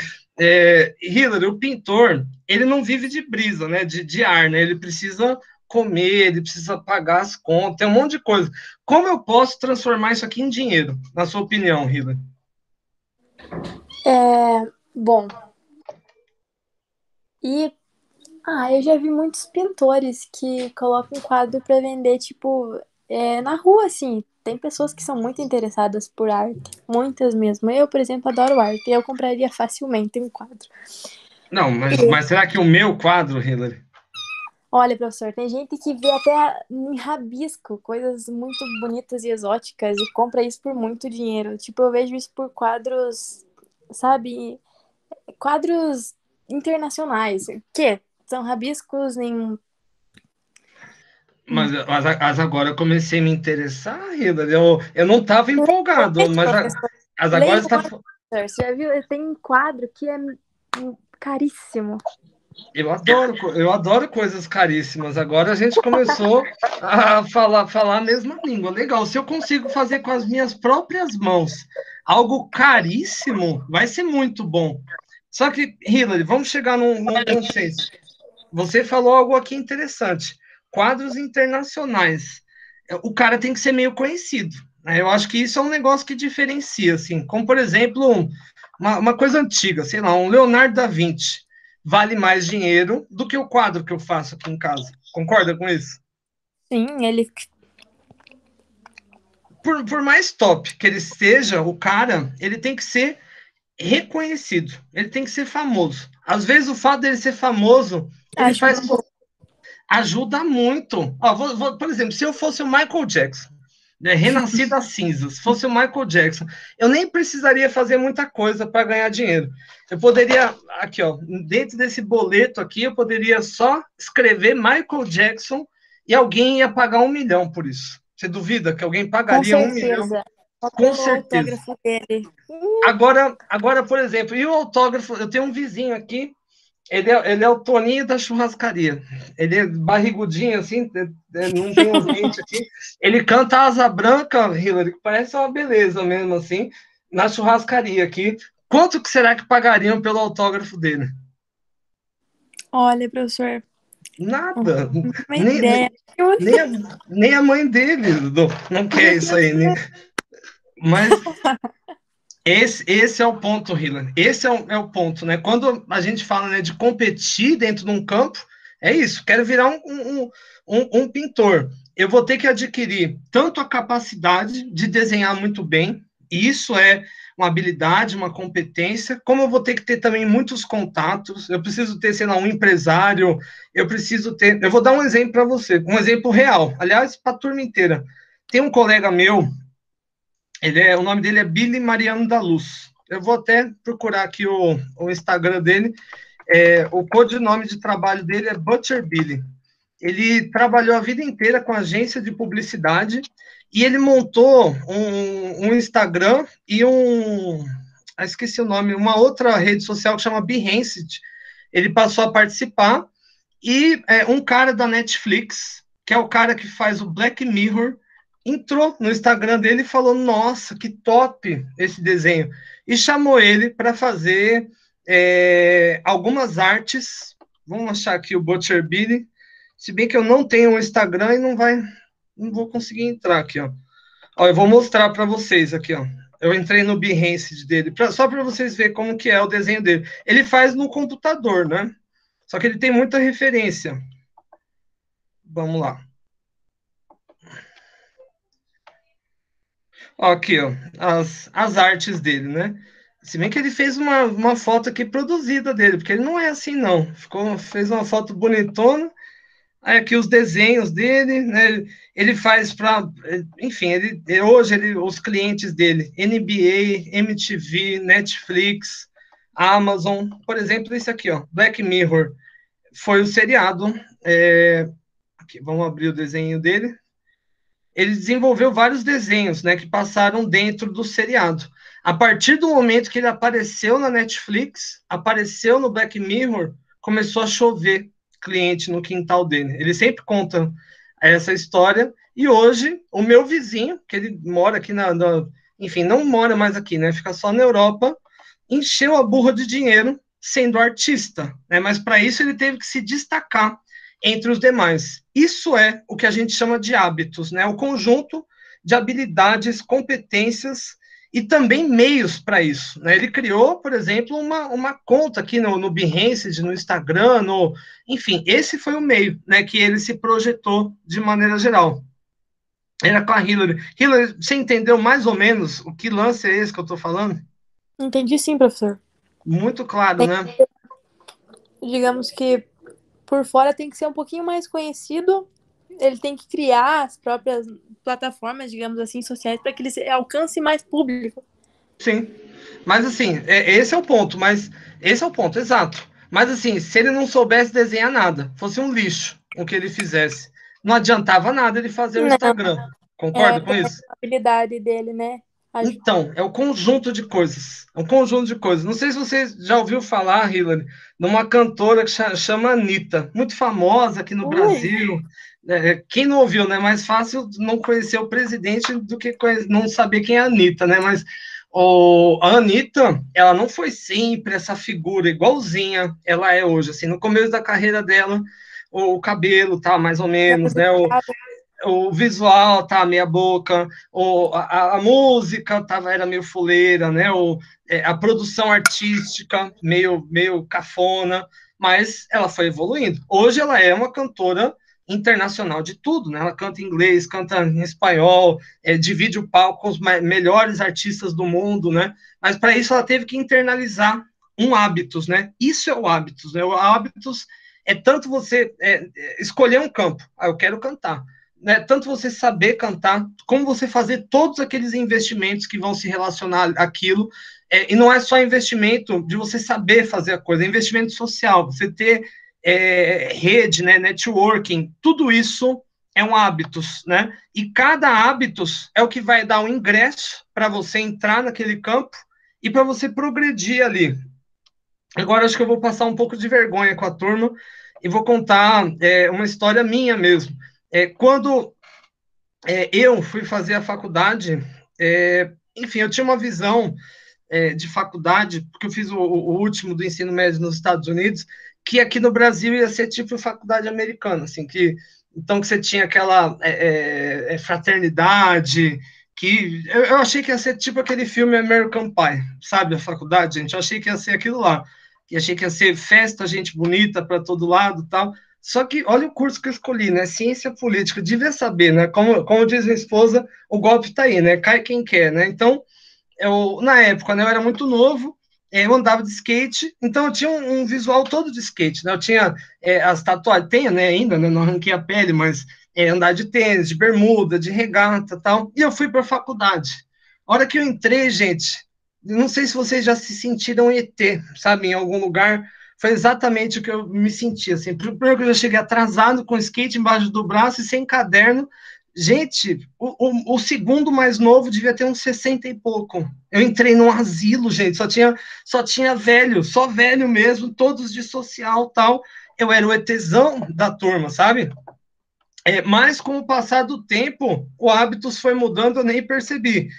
Hillary, o pintor, ele não vive de brisa, né? De ar, né? Ele precisa comer, ele precisa pagar as contas, tem um monte de coisa. Como eu posso transformar isso aqui em dinheiro, na sua opinião, Hillary? Bom. Eu já vi muitos pintores que colocam quadro para vender, tipo, na rua, assim. Tem pessoas que são muito interessadas por arte, muitas mesmo. Eu, por exemplo, adoro arte e eu compraria facilmente um quadro. Não, mas será que o meu quadro, Hillary? Olha, professor, tem gente que vê até em rabisco coisas muito bonitas e exóticas e compra isso por muito dinheiro. Tipo, eu vejo isso por quadros, sabe? Quadros internacionais, que são rabiscos em... Mas agora eu comecei a me interessar, Hillary. Eu não estava empolgado, mas agora está... Você já viu? Tem um quadro que é caríssimo. Eu adoro coisas caríssimas. Agora a gente começou a falar a mesma língua. Legal. Se eu consigo fazer com as minhas próprias mãos algo caríssimo, vai ser muito bom. Só que, Hillary, vamos chegar num consenso. Você falou algo aqui interessante. Quadros internacionais. O cara tem que ser meio conhecido, né? Eu acho que isso é um negócio que diferencia, assim. Como, por exemplo, uma coisa antiga, sei lá, um Leonardo da Vinci vale mais dinheiro do que o quadro que eu faço aqui em casa. Concorda com isso? Sim, ele... Por mais top que ele seja, o cara, ele tem que ser reconhecido. Ele tem que ser famoso. Às vezes, o fato dele ser famoso, ele ajuda muito. Por exemplo, se eu fosse o Michael Jackson, né, renascido das cinzas, fosse o Michael Jackson, eu nem precisaria fazer muita coisa para ganhar dinheiro. Eu poderia, aqui, ó, dentro desse boleto aqui, eu poderia só escrever Michael Jackson e alguém ia pagar 1 milhão por isso. Você duvida que alguém pagaria 1 milhão? Com certeza. Autógrafo dele. Agora, por exemplo, e o autógrafo? Eu tenho um vizinho aqui. Ele é o Toninho da churrascaria. Ele é barrigudinho, assim, não tem uns dentes aqui. Ele canta Asa Branca, Hillary, que parece uma beleza mesmo, assim, na churrascaria aqui. Quanto que será que pagariam pelo autógrafo dele? Olha, professor. Nada. Uma ideia. Nem a mãe dele não quer isso aí. Né? Mas esse é o ponto, Hillary. Esse é o ponto, né? Quando a gente fala, né, de competir dentro de um campo, é isso. Quero virar um pintor. Eu vou ter que adquirir tanto a capacidade de desenhar muito bem, e isso é uma habilidade, uma competência, como eu vou ter que ter também muitos contatos. Eu preciso ter, sei lá, um empresário. Eu preciso ter. Eu vou dar um exemplo para você, um exemplo real. Aliás, para a turma inteira. Tem um colega meu. O nome dele é Billy Mariano da Luz. Eu vou até procurar aqui o Instagram dele. O codinome de trabalho dele é Butcher Billy. Ele trabalhou a vida inteira com agência de publicidade e ele montou um Instagram e esqueci o nome, uma outra rede social que chama Behance. Ele passou a participar e um cara da Netflix, que é o cara que faz o Black Mirror, entrou no Instagram dele e falou: nossa, que top esse desenho, e chamou ele para fazer algumas artes. Vamos achar aqui o Butcher Billy. Se bem que eu não tenho um Instagram e não vou conseguir entrar aqui, ó. Ó, eu vou mostrar para vocês aqui, ó. Eu entrei no Behance dele, só para vocês verem como que é o desenho dele. Ele faz no computador, né? Só que ele tem muita referência. Vamos lá. Ó, aqui, ó, as artes dele, né? Se bem que ele fez uma foto aqui produzida dele, porque ele não é assim, não. Fez uma foto bonitona. Aí aqui os desenhos dele, né? Ele faz para, enfim, os clientes dele, NBA, MTV, Netflix, Amazon, por exemplo, esse aqui, ó, Black Mirror, foi o seriado. Aqui, vamos abrir o desenho dele. Ele desenvolveu vários desenhos, né, que passaram dentro do seriado. A partir do momento que ele apareceu na Netflix, apareceu no Black Mirror, começou a chover cliente no quintal dele. Ele sempre conta essa história. E hoje, o meu vizinho, que ele mora aqui enfim, não mora mais aqui, né? Fica só na Europa, encheu a burra de dinheiro sendo artista, né? Mas para isso ele teve que se destacar entre os demais. Isso é o que a gente chama de hábitos, né? O conjunto de habilidades, competências e também meios para isso, né? Ele criou, por exemplo, uma conta aqui no Behance, no Instagram, enfim, esse foi o meio, né, que ele se projetou de maneira geral. Era com a Hillary. Hillary, você entendeu mais ou menos o que lance é esse que eu estou falando? Entendi sim, professor. Muito claro, né? Digamos que por fora tem que ser um pouquinho mais conhecido, ele tem que criar as próprias plataformas, digamos assim, sociais, para que ele alcance mais público. Sim, mas assim, esse é o ponto, exato. Mas assim, se ele não soubesse desenhar nada, fosse um lixo o que ele fizesse, não adiantava nada ele fazer o Instagram. Concorda com isso? A habilidade dele, né? Então, é um conjunto de coisas. É um conjunto de coisas. Não sei se você já ouviu falar, Hillary, de uma cantora que chama Anitta, muito famosa aqui no Brasil. Quem não ouviu, né? É mais fácil não conhecer o presidente do que não saber quem é a Anitta, né? Mas a Anitta, ela não foi sempre essa figura igualzinha ela é hoje. Assim, no começo da carreira dela, o cabelo tá mais ou menos, né? O visual tá meia boca, a música era meio fuleira, né? A produção artística meio cafona, mas ela foi evoluindo. Hoje ela é uma cantora internacional de tudo, né? Ela canta em inglês, canta em espanhol, divide o palco com os melhores artistas do mundo, né? Mas para isso ela teve que internalizar hábitos, né? Isso é o hábitos, né? O hábitos é tanto você escolher um campo. Eu quero cantar, né, tanto você saber cantar, como você fazer todos aqueles investimentos que vão se relacionar àquilo, e não é só investimento de você saber fazer a coisa, é investimento social, você ter rede, né, networking, tudo isso é um hábitos, né, e cada hábitos é o que vai dar o ingresso para você entrar naquele campo e para você progredir ali. Agora acho que eu vou passar um pouco de vergonha com a turma e vou contar uma história minha mesmo. Quando eu fui fazer a faculdade, enfim, eu tinha uma visão de faculdade, porque eu fiz o último do ensino médio nos Estados Unidos, que aqui no Brasil ia ser tipo faculdade americana, assim, então que você tinha aquela fraternidade, que eu achei que ia ser tipo aquele filme American Pie, sabe, a faculdade, gente, eu achei que ia ser aquilo lá, e achei que ia ser festa, gente bonita para todo lado, tal. Só que olha o curso que eu escolhi, né? Ciência política, devia saber, né? Como diz minha esposa, o golpe tá aí, né? Cai quem quer, né? Então, na época, né, eu era muito novo, eu andava de skate, então eu tinha um visual todo de skate, né? Eu tinha as tatuagens, tenho, né, ainda, né? Não arranquei a pele, mas andar de tênis, de bermuda, de regata, tal. E eu fui para a faculdade. A hora que eu entrei, gente, não sei se vocês já se sentiram ET, sabe, em algum lugar. Foi exatamente o que eu me senti, assim. Primeiro que eu já cheguei atrasado, com skate embaixo do braço e sem caderno. Gente, o segundo mais novo devia ter uns 60 e pouco. Eu entrei num asilo, gente, só tinha velho, só velho mesmo, todos de social, tal. Eu era o ETzão da turma, sabe? Mas com o passar do tempo, o hábitos foi mudando, eu nem percebi.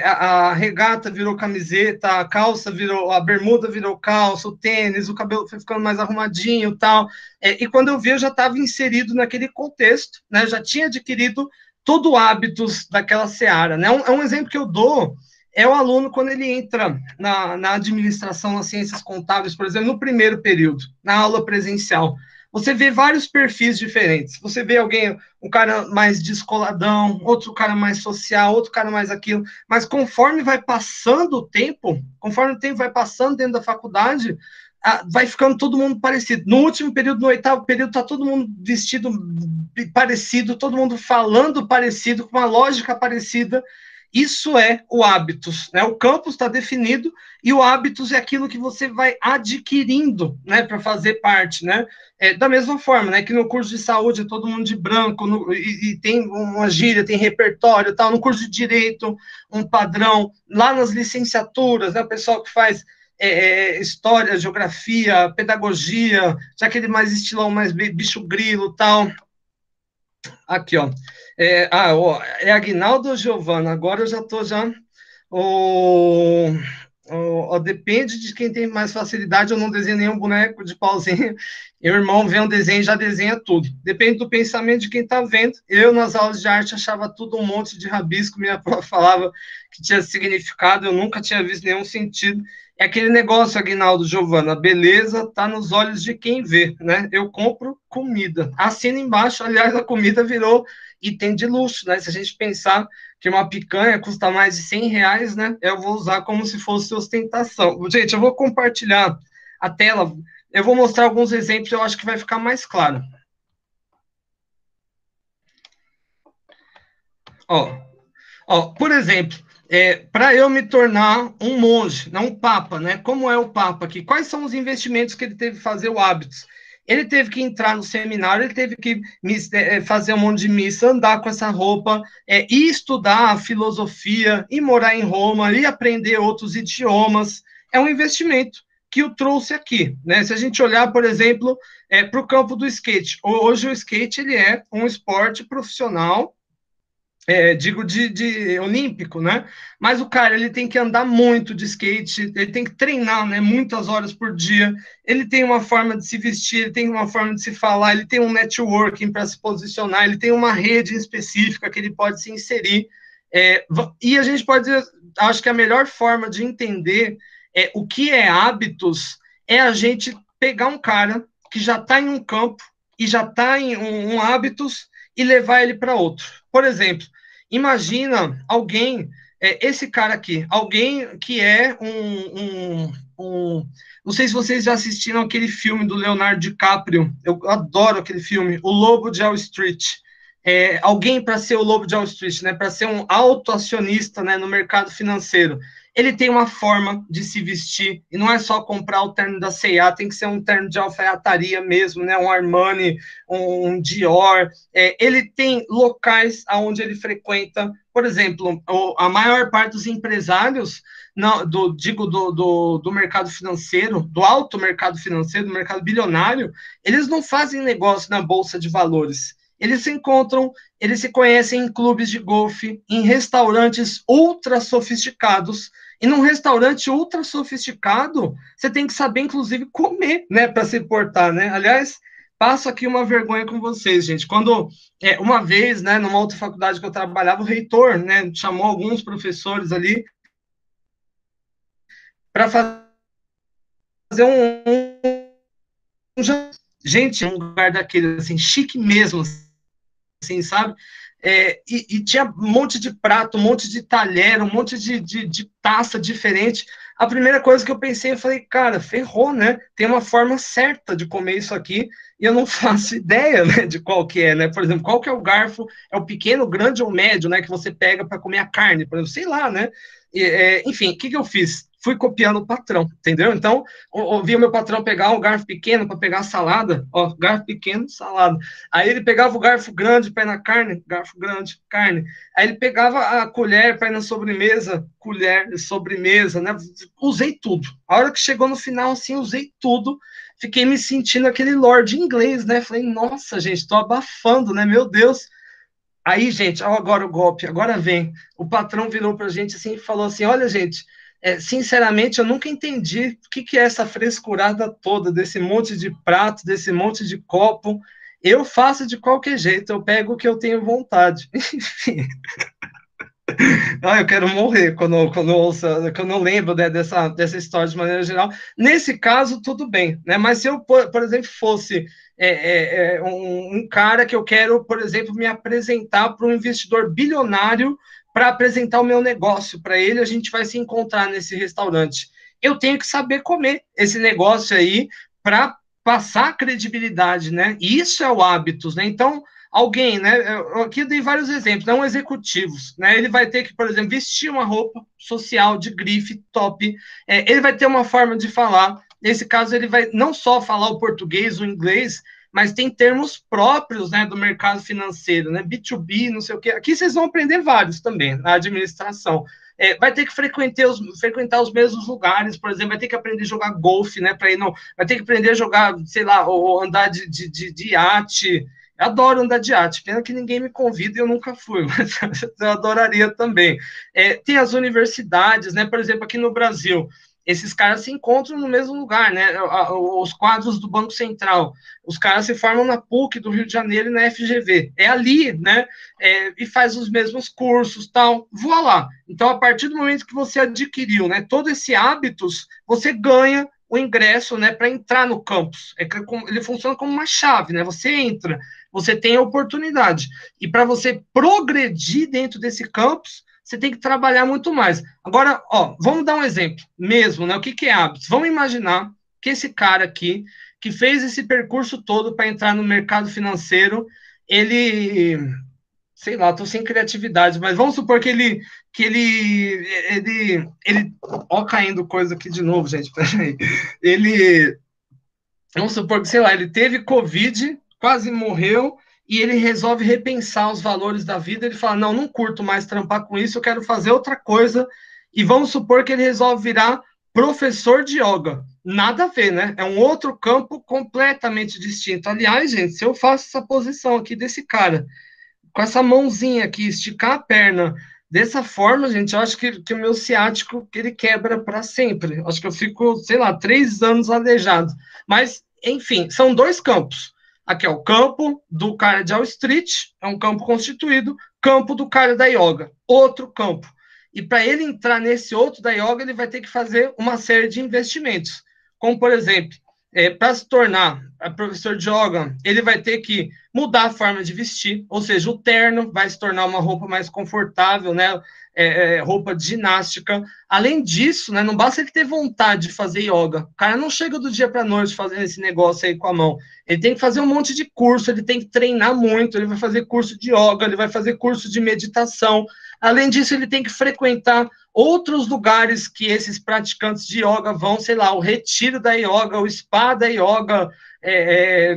a regata virou camiseta, a calça virou, a bermuda virou calça, o tênis, o cabelo foi ficando mais arrumadinho e tal. E quando eu vi, eu já estava inserido naquele contexto, né? Já tinha adquirido todo o hábitos daquela seara, né? Um exemplo que eu dou é o aluno quando ele entra na administração, nas ciências contábeis, por exemplo, no primeiro período, na aula presencial. Você vê vários perfis diferentes. Você vê alguém, um cara mais descoladão, outro cara mais social, outro cara mais aquilo. Mas conforme vai passando o tempo, conforme o tempo vai passando dentro da faculdade, vai ficando todo mundo parecido. No último período, no oitavo período, está todo mundo vestido parecido, todo mundo falando parecido, com uma lógica parecida. Isso é o hábitos, né? O campus está definido e o hábitos é aquilo que você vai adquirindo, né, para fazer parte, né? Da mesma forma, né, que no curso de saúde é todo mundo de branco e tem uma gíria, tem repertório, tal. No curso de direito, um padrão. Lá nas licenciaturas, né, o pessoal que faz história, geografia, pedagogia, já aquele mais estilão, mais bicho grilo, tal. Aqui, ó. É Aguinaldo ou Giovana? Agora eu já estou já. Depende de quem tem mais facilidade. Eu não desenho nenhum boneco de pauzinho. Meu irmão vê um desenho e já desenha tudo. Depende do pensamento de quem está vendo. Eu, nas aulas de arte, achava tudo um monte de rabisco. Minha prof falava que tinha significado. Eu nunca tinha visto nenhum sentido. É aquele negócio, Aguinaldo, Giovana, beleza está nos olhos de quem vê, né? Eu compro comida. Assina embaixo, aliás, a comida virou item de luxo, né? Se a gente pensar que uma picanha custa mais de R$ 100, né? Eu vou usar como se fosse ostentação. Gente, eu vou compartilhar a tela, eu vou mostrar alguns exemplos, eu acho que vai ficar mais claro. Por exemplo, para eu me tornar um monge, não um papa, né? Como é o papa aqui? Quais são os investimentos que ele teve que fazer o hábitos? Ele teve que entrar no seminário, ele teve que fazer um monte de missa, andar com essa roupa, e estudar a filosofia, e morar em Roma, e aprender outros idiomas. É um investimento que o trouxe aqui, né? Se a gente olhar, por exemplo, para o campo do skate, hoje o skate ele é um esporte profissional, digo de olímpico, né? Mas o cara ele tem que andar muito de skate, ele tem que treinar, né? Muitas horas por dia. Ele tem uma forma de se vestir, ele tem uma forma de se falar, ele tem um networking para se posicionar, ele tem uma rede específica que ele pode se inserir. E a gente pode dizer, acho que a melhor forma de entender o que é hábitos é a gente pegar um cara que já está em um campo e já está em um hábitos e levar ele para outro. Por exemplo, imagina alguém, esse cara aqui, alguém que é não sei se vocês já assistiram aquele filme do Leonardo DiCaprio, eu adoro aquele filme, O Lobo de Wall Street. Alguém para ser o Lobo de Wall Street, né, para ser um autoacionista, né, no mercado financeiro. Ele tem uma forma de se vestir, e não é só comprar o terno da C&A, tem que ser um terno de alfaiataria mesmo, né? Um Armani, um Dior. Ele tem locais onde ele frequenta, por exemplo, a maior parte dos empresários, do mercado financeiro, do alto mercado financeiro, do mercado bilionário, eles não fazem negócio na Bolsa de Valores. Eles se encontram, eles se conhecem em clubes de golfe, em restaurantes ultra sofisticados. E num restaurante ultra sofisticado, você tem que saber, inclusive, comer, né, para se portar, né? Aliás, passo aqui uma vergonha com vocês, gente. Quando, uma vez, né, numa outra faculdade que eu trabalhava, o reitor, né, chamou alguns professores ali para fazer gente, um lugar daquele, assim, chique mesmo, assim, sabe? E tinha um monte de prato, um monte de talher, um monte de taça diferente. A primeira coisa que eu pensei, eu falei, cara, ferrou, né? Tem uma forma certa de comer isso aqui e eu não faço ideia, né, de qual que é, né? Por exemplo, qual que é o garfo? É o pequeno, grande ou médio, né, que você pega para comer a carne, por exemplo, sei lá, né? Enfim, o que eu fiz? Fui copiando o patrão, entendeu? Então, ouvi o meu patrão pegar um garfo pequeno para pegar a salada, ó, garfo pequeno, salada. Aí ele pegava o garfo grande para ir na carne, garfo grande, carne. Aí ele pegava a colher para ir na sobremesa, colher, sobremesa, né? Usei tudo. A hora que chegou no final, assim, usei tudo. Fiquei me sentindo aquele lord inglês, né? Falei, nossa, gente, tô abafando, né? Meu Deus. Aí, gente, ó, agora o golpe, agora vem. O patrão virou para a gente assim e falou assim: olha, gente, sinceramente, eu nunca entendi o que é essa frescurada toda, desse monte de prato, desse monte de copo. Eu faço de qualquer jeito, eu pego o que eu tenho vontade. Enfim. Eu quero morrer quando eu lembro, né, dessa história de maneira geral. Nesse caso, tudo bem, né? Mas se eu, por exemplo, fosse um cara que eu quero, por exemplo, me apresentar para um investidor bilionário para apresentar o meu negócio para ele, a gente vai se encontrar nesse restaurante. Eu tenho que saber comer esse negócio aí para passar credibilidade, né? E isso é o hábitos, né? Então, alguém, né? Eu aqui dei vários exemplos, não executivos, né? Ele vai ter que, por exemplo, vestir uma roupa social de grife top, ele vai ter uma forma de falar. Nesse caso, ele vai não só falar o português, o inglês, mas tem termos próprios, né, do mercado financeiro, né? B2B, não sei o quê. Aqui vocês vão aprender vários também na administração. Vai ter que frequentar os mesmos lugares, por exemplo, vai ter que aprender a jogar golfe, né? Para ir não, vai ter que aprender a jogar, sei lá, ou andar de iate. Eu adoro andar de iate, pena que ninguém me convida e eu nunca fui, mas eu adoraria também. Tem as universidades, né? Por exemplo, aqui no Brasil, esses caras se encontram no mesmo lugar, né? Os quadros do Banco Central, os caras se formam na PUC do Rio de Janeiro e na FGV. É ali, né? E faz os mesmos cursos, tal. Voa lá. Então, a partir do momento que você adquiriu, né, todo esse hábitos, você ganha o ingresso, né, para entrar no campus. Ele funciona como uma chave, né? Você entra, você tem a oportunidade. E para você progredir dentro desse campus, você tem que trabalhar muito mais. Agora, ó, vamos dar um exemplo mesmo, né? O que é hábitos? Vamos imaginar que esse cara aqui, que fez esse percurso todo para entrar no mercado financeiro, ele, sei lá, estou sem criatividade, mas vamos supor ele, ó, caindo coisa aqui de novo, gente, peraí. Vamos supor que, sei lá, ele teve Covid, quase morreu, e ele resolve repensar os valores da vida. Ele fala: não, não curto mais trampar com isso, eu quero fazer outra coisa. E vamos supor que ele resolve virar professor de yoga. Nada a ver, né? É um outro campo completamente distinto. Aliás, gente, se eu faço essa posição aqui desse cara, com essa mãozinha aqui, esticar a perna dessa forma, gente, eu acho que o meu ciático que ele quebra para sempre. Acho que eu fico, sei lá, 3 anos aleijado. Mas, enfim, são dois campos. Aqui é o campo do cara de Wall Street, é um campo constituído, campo do cara da yoga, outro campo. E para ele entrar nesse outro da yoga, ele vai ter que fazer uma série de investimentos. Como, por exemplo, para se tornar professor de yoga, ele vai ter que mudar a forma de vestir, ou seja, o terno vai se tornar uma roupa mais confortável, né? Roupa de ginástica. Além disso, né, não basta ele ter vontade de fazer yoga. O cara não chega do dia para a noite fazendo esse negócio aí com a mão. Ele tem que fazer um monte de curso, ele tem que treinar muito, ele vai fazer curso de yoga, ele vai fazer curso de meditação. Além disso, ele tem que frequentar outros lugares que esses praticantes de yoga vão, sei lá, o retiro da yoga, o spa da yoga,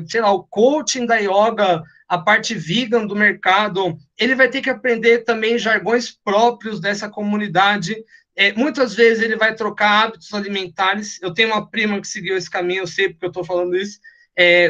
sei lá, o coaching da yoga, a parte vegan do mercado. Ele vai ter que aprender também jargões próprios dessa comunidade. Muitas vezes ele vai trocar hábitos alimentares. Eu tenho uma prima que seguiu esse caminho, eu sei porque eu estou falando isso.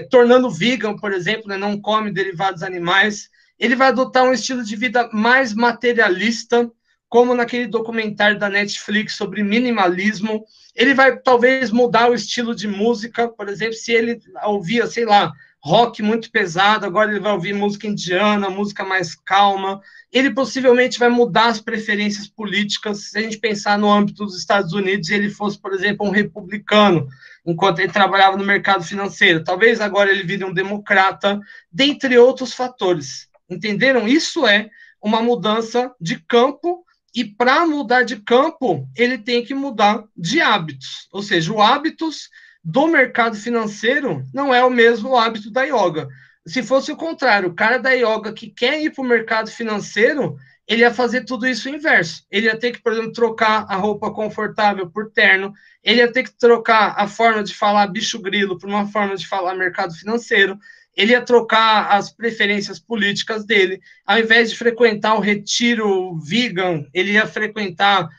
Tornando vegan, por exemplo, né, não come derivados animais. Ele vai adotar um estilo de vida mais materialista, como naquele documentário da Netflix sobre minimalismo. Ele vai talvez mudar o estilo de música, por exemplo, se ele ouvia, sei lá, rock muito pesado, agora ele vai ouvir música indiana, música mais calma. Ele possivelmente vai mudar as preferências políticas. Se a gente pensar no âmbito dos Estados Unidos, ele fosse, por exemplo, um republicano, enquanto ele trabalhava no mercado financeiro. Talvez agora ele vire um democrata, dentre outros fatores. Entenderam? Isso é uma mudança de campo, e para mudar de campo, ele tem que mudar de hábitos. Ou seja, o hábitos do mercado financeiro não é o mesmo hábito da yoga. Se fosse o contrário, o cara da yoga que quer ir para o mercado financeiro, ele ia fazer tudo isso inverso. Ele ia ter que, por exemplo, trocar a roupa confortável por terno, ele ia ter que trocar a forma de falar bicho grilo por uma forma de falar mercado financeiro, ele ia trocar as preferências políticas dele. Ao invés de frequentar o retiro vegan, ele ia frequentar,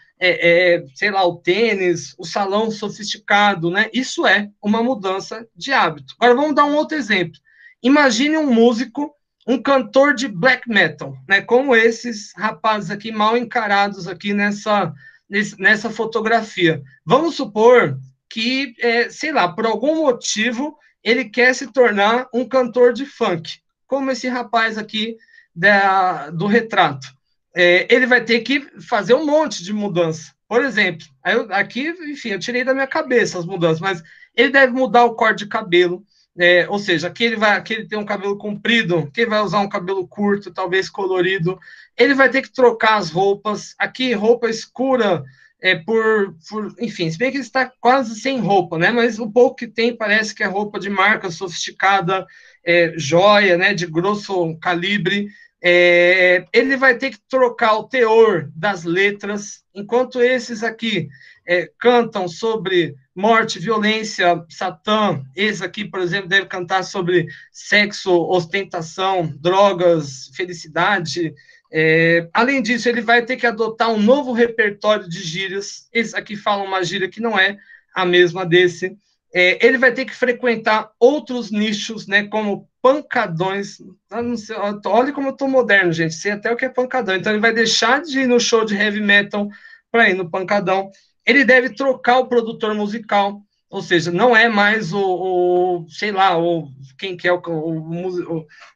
sei lá, o tênis, o salão sofisticado, né? Isso é uma mudança de hábito. Agora, vamos dar um outro exemplo. Imagine um músico um cantor de black metal, né? Como esses rapazes aqui mal encarados aqui nessa fotografia. Vamos supor que, sei lá, por algum motivo, ele quer se tornar um cantor de funk, como esse rapaz aqui do retrato. Ele vai ter que fazer um monte de mudança. Por exemplo, aqui, enfim, eu tirei da minha cabeça as mudanças, mas ele deve mudar o corte de cabelo, ou seja, aqui ele tem um cabelo comprido, que ele vai usar um cabelo curto, talvez colorido. Ele vai ter que trocar as roupas. Aqui, roupa escura, enfim, se bem que ele está quase sem roupa, né? Mas o pouco que tem parece que é roupa de marca sofisticada, joia, né? De grosso calibre. Ele vai ter que trocar o teor das letras, enquanto esses aqui cantam sobre morte, violência, Satã. Esse aqui, por exemplo, deve cantar sobre sexo, ostentação, drogas, felicidade. Além disso, ele vai ter que adotar um novo repertório de gírias. Esse aqui fala uma gíria que não é a mesma desse. Ele vai ter que frequentar outros nichos, né, como pancadões. Sei, olha como eu tô moderno, gente. Sei até o que é pancadão. Então, ele vai deixar de ir no show de heavy metal para ir no pancadão. Ele deve trocar o produtor musical, ou seja, não é mais sei lá, quem que é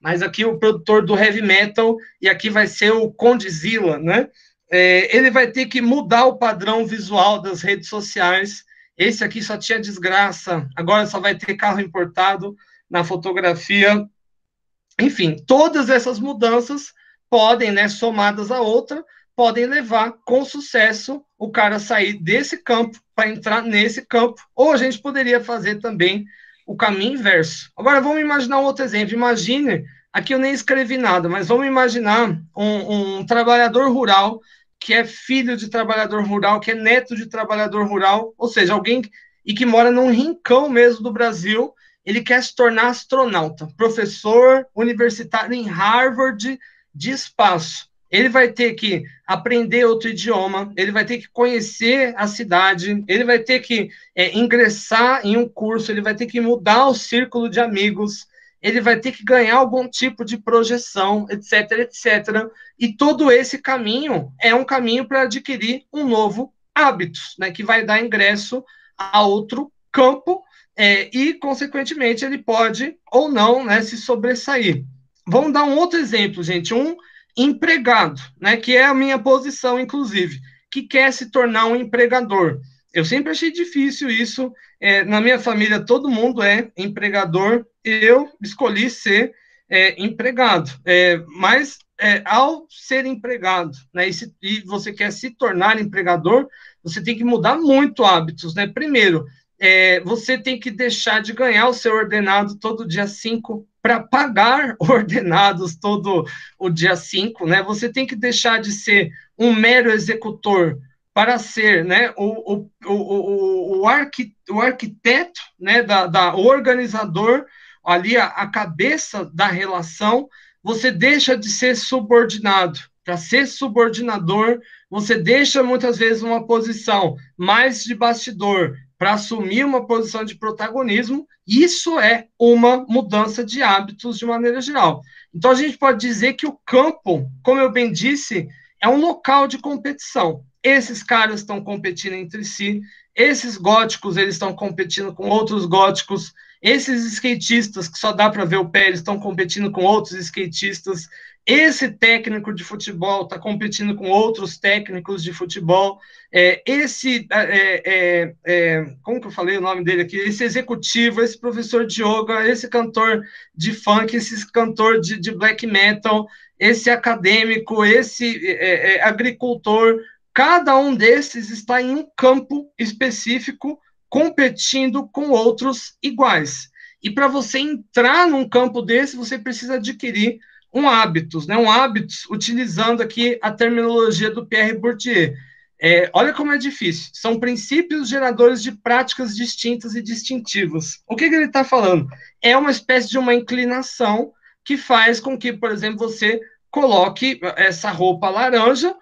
mas aqui o produtor do heavy metal, e aqui vai ser o Condzilla, né? Ele vai ter que mudar o padrão visual das redes sociais. Esse aqui só tinha desgraça, agora só vai ter carro importado na fotografia. Enfim, todas essas mudanças podem, né, somadas a outra, podem levar com sucesso o cara a sair desse campo para entrar nesse campo. Ou a gente poderia fazer também o caminho inverso. Agora, vamos imaginar um outro exemplo. Imagine, aqui eu nem escrevi nada, mas vamos imaginar um trabalhador rural que é filho de trabalhador rural, que é neto de trabalhador rural, ou seja, alguém que mora num rincão mesmo do Brasil. Ele quer se tornar astronauta, professor universitário em Harvard de espaço. Ele vai ter que aprender outro idioma, ele vai ter que conhecer a cidade, ele vai ter que ingressar em um curso, ele vai ter que mudar o círculo de amigos, ele vai ter que ganhar algum tipo de projeção, etc, etc. E todo esse caminho é um caminho para adquirir um novo hábito, né, que vai dar ingresso a outro campo, e, consequentemente, ele pode ou não, né, se sobressair. Vamos dar um outro exemplo, gente. Um empregado, né, que é a minha posição, inclusive, que quer se tornar um empregador. Eu sempre achei difícil isso. Na minha família, todo mundo é empregador. Eu escolhi ser empregado. Mas, ao ser empregado, né, e você quer se tornar empregador, você tem que mudar muito hábitos, né? Primeiro, você tem que deixar de ganhar o seu ordenado todo dia 5 para pagar ordenados todo o dia 5, né? Você tem que deixar de ser um mero executor para ser, né, o arquiteto, né, o organizador, ali a cabeça da relação. Você deixa de ser subordinado. Para ser subordinador, você deixa muitas vezes uma posição mais de bastidor para assumir uma posição de protagonismo. Isso é uma mudança de hábitos de maneira geral. Então, a gente pode dizer que o campo, como eu bem disse, é um local de competição. Esses caras estão competindo entre si, esses góticos eles estão competindo com outros góticos, esses skatistas que só dá para ver o pé, eles estão competindo com outros skatistas, esse técnico de futebol está competindo com outros técnicos de futebol, como que eu falei o nome dele aqui? Esse executivo, esse professor de yoga, esse cantor de funk, esse cantor de black metal, esse acadêmico, esse agricultor, cada um desses está em um campo específico, competindo com outros iguais. E para você entrar num campo desse, você precisa adquirir um hábitos, né? Um hábitos, utilizando aqui a terminologia do Pierre Bourdieu. Olha como é difícil. São princípios geradores de práticas distintas e distintivas. O que ele está falando? É uma espécie de uma inclinação que faz com que, por exemplo, você coloque essa roupa laranja,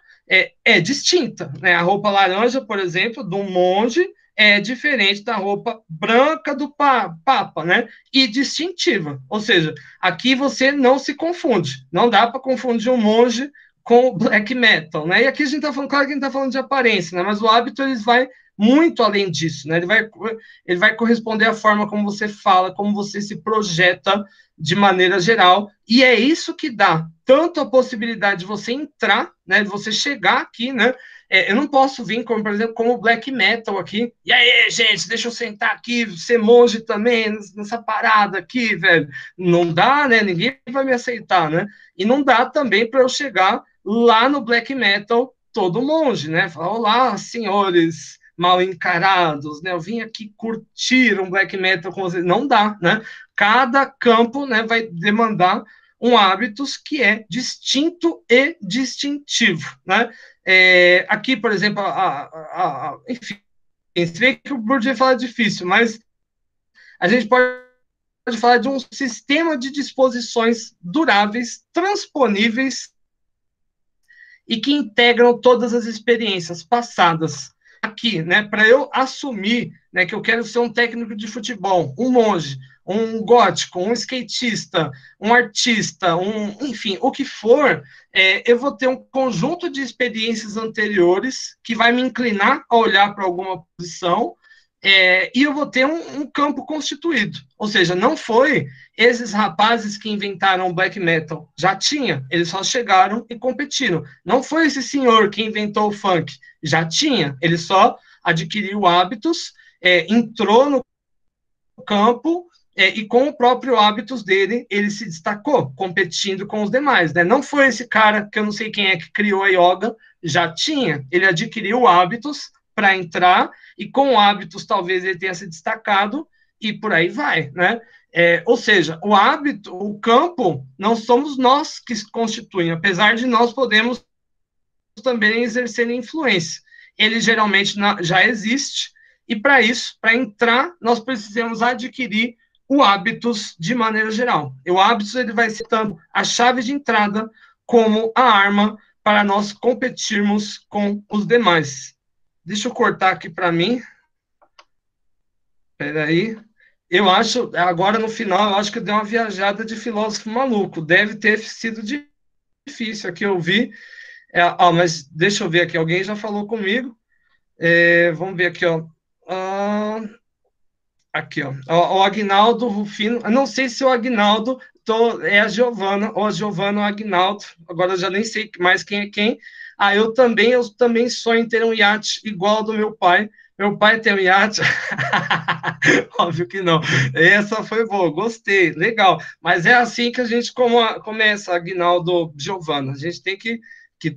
distinta, né? A roupa laranja, por exemplo, de um monge é diferente da roupa branca do Papa, né? E distintiva. Ou seja, aqui você não se confunde. Não dá para confundir um monge com o black metal, né? E aqui a gente está falando, claro que a gente está falando de aparência, né? Mas o hábito ele vai muito além disso, né? Ele vai corresponder à forma como você fala, como você se projeta de maneira geral, e é isso que dá tanto a possibilidade de você entrar, né? De você chegar aqui, né? Eu não posso vir, como, por exemplo, como black metal aqui. E aí, gente, deixa eu sentar aqui, ser monge também, nessa parada aqui, velho. Não dá, né? Ninguém vai me aceitar, né? E não dá também para eu chegar lá no black metal todo monge, né? Falar, olá, senhores mal encarados, né? Eu vim aqui curtir um black metal com vocês. Não dá, né? Cada campo, né, vai demandar um hábitos que é distinto e distintivo, né? Aqui, por exemplo, enfim, você vê que o Bourdieu fala difícil, mas a gente pode falar de um sistema de disposições duráveis, transponíveis e que integram todas as experiências passadas. Aqui, né, para eu assumir, né, que eu quero ser um técnico de futebol, um monge, um gótico, um skatista, um artista, enfim, o que for, eu vou ter um conjunto de experiências anteriores que vai me inclinar a olhar para alguma posição, e eu vou ter um campo constituído. Ou seja, não foi esses rapazes que inventaram o black metal. Já tinha, eles só chegaram e competiram. Não foi esse senhor que inventou o funk. Já tinha, ele só adquiriu hábitos, entrou no campo, e com o próprio hábitos dele, ele se destacou, competindo com os demais, né? Não foi esse cara, que eu não sei quem é que criou a yoga, já tinha, ele adquiriu hábitos para entrar, e com hábitos talvez ele tenha se destacado, e por aí vai, né? Ou seja, o hábito, o campo, não somos nós que se constituem, apesar de nós podemos também exercer influência. Ele geralmente já existe, e para isso, para entrar, nós precisamos adquirir o hábitos de maneira geral. E o hábitos ele vai ser tanto a chave de entrada como a arma para nós competirmos com os demais. Deixa eu cortar aqui para mim. Espera aí. Eu acho, agora no final, eu acho que deu uma viajada de filósofo maluco. Deve ter sido difícil aqui ouvir. Mas deixa eu ver aqui, alguém já falou comigo. Vamos ver aqui, ó. Aqui, ó. O Agnaldo Rufino. Eu não sei se o Agnaldo é a Giovana, ou a Giovana ou o Agnaldo. Agora eu já nem sei mais quem é quem. Eu também sonho em ter um iate igual ao do meu pai. Meu pai tem um iate. Óbvio que não. Essa foi boa, gostei, legal. Mas é assim que a gente começa, Agnaldo, Giovana. A gente tem que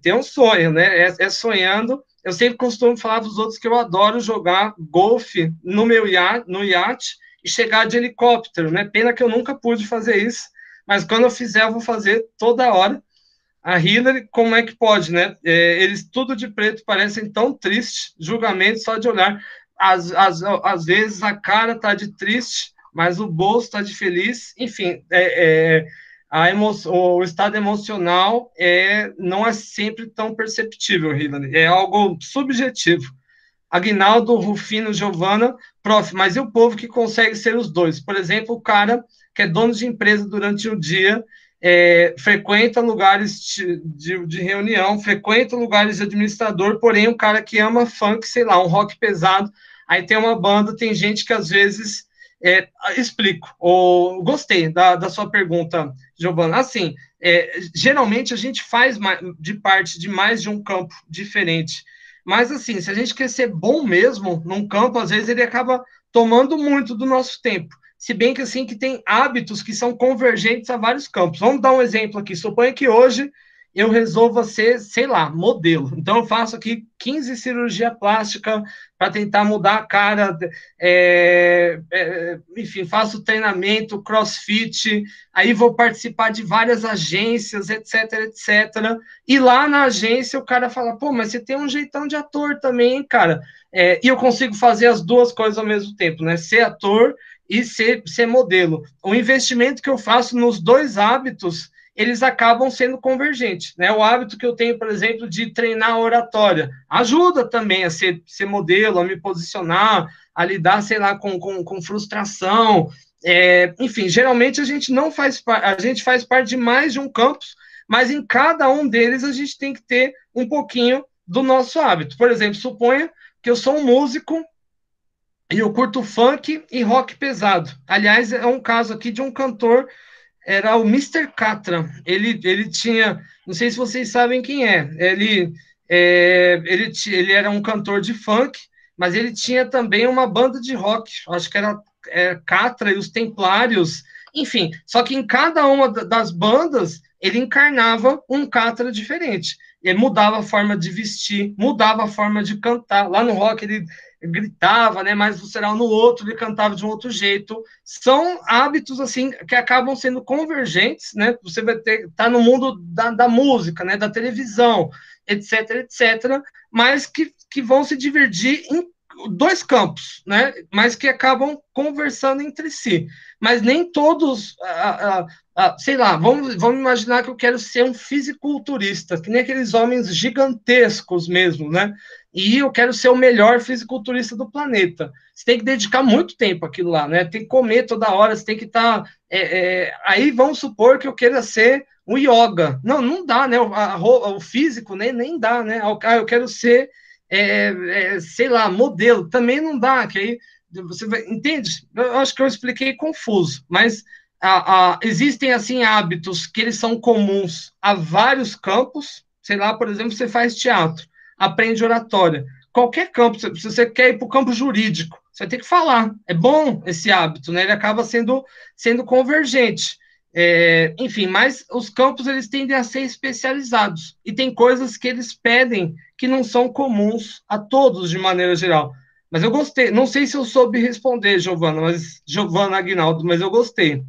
ter um sonho, né? Sonhando. Eu sempre costumo falar para os outros que eu adoro jogar golfe no meu iate e chegar de helicóptero, né? Pena que eu nunca pude fazer isso, mas quando eu fizer, eu vou fazer toda hora. A Hillary, como é que pode, né? Eles tudo de preto parecem tão tristes, julgamento só de olhar. Às vezes a cara tá de triste, mas o bolso tá de feliz. Enfim, o estado emocional não é sempre tão perceptível, Hillary. É algo subjetivo. Aguinaldo, Rufino, Giovana, prof, mas e o povo que consegue ser os dois? Por exemplo, o cara que é dono de empresa durante o dia, frequenta lugares de reunião, frequenta lugares de administrador, porém um cara que ama funk, sei lá, um rock pesado, aí tem uma banda, tem gente que às vezes explico, ou gostei da sua pergunta, Giovana. Assim, geralmente a gente faz parte de mais de um campo diferente, mas assim, se a gente quer ser bom mesmo num campo, às vezes ele acaba tomando muito do nosso tempo. Se bem que assim que tem hábitos que são convergentes a vários campos. Vamos dar um exemplo aqui. Suponha que hoje eu resolva ser, sei lá, modelo. Então eu faço aqui 15 cirurgia plástica para tentar mudar a cara, enfim, faço treinamento, crossfit, aí vou participar de várias agências, etc, etc. E lá na agência o cara fala, pô, mas você tem um jeitão de ator também, cara. E eu consigo fazer as duas coisas ao mesmo tempo, né? Ser ator e ser modelo. O investimento que eu faço nos dois hábitos, eles acabam sendo convergentes, né? O hábito que eu tenho, por exemplo, de treinar a oratória, ajuda também a ser modelo, a me posicionar, a lidar, sei lá, com frustração, enfim, geralmente a gente não faz a gente faz parte de mais de um campus, mas em cada um deles a gente tem que ter um pouquinho do nosso hábito. Por exemplo, suponha que eu sou um músico e eu curto funk e rock pesado. Aliás, é um caso aqui de um cantor, era o Mister Catra. Ele tinha, não sei se vocês sabem quem é, ele era um cantor de funk, mas ele tinha também uma banda de rock, acho que era Catra e os Templários, enfim, só que em cada uma das bandas ele encarnava um Catra diferente. Ele mudava a forma de vestir, mudava a forma de cantar. Lá no rock ele gritava, né? Mas visceral no outro, ele cantava de um outro jeito. São hábitos assim que acabam sendo convergentes, né? Você vai ter tá no mundo da música, né? Da televisão, etc, etc, mas que vão se dividir em dois campos, né? Mas que acabam conversando entre si. Mas nem todos, sei lá, vamos imaginar que eu quero ser um fisiculturista, que nem aqueles homens gigantescos mesmo, né? E eu quero ser o melhor fisiculturista do planeta. Você tem que dedicar muito tempo àquilo lá, né? Tem que comer toda hora, você tem que estar. Aí vamos supor que eu queira ser o yoga. Não, não dá, né? O físico nem dá, né? Eu quero ser, sei lá, modelo. Também não dá, que aí você vai, entende? Eu acho que eu expliquei confuso, mas existem assim hábitos que eles são comuns a vários campos. Sei lá, por exemplo, você faz teatro, aprende oratória. Qualquer campo, se você quer ir para o campo jurídico, você vai ter que falar. É bom esse hábito, né? Ele acaba sendo convergente. Enfim, mas os campos eles tendem a ser especializados e tem coisas que eles pedem que não são comuns a todos de maneira geral. Mas eu gostei, não sei se eu soube responder, Giovana Aguinaldo, mas eu gostei.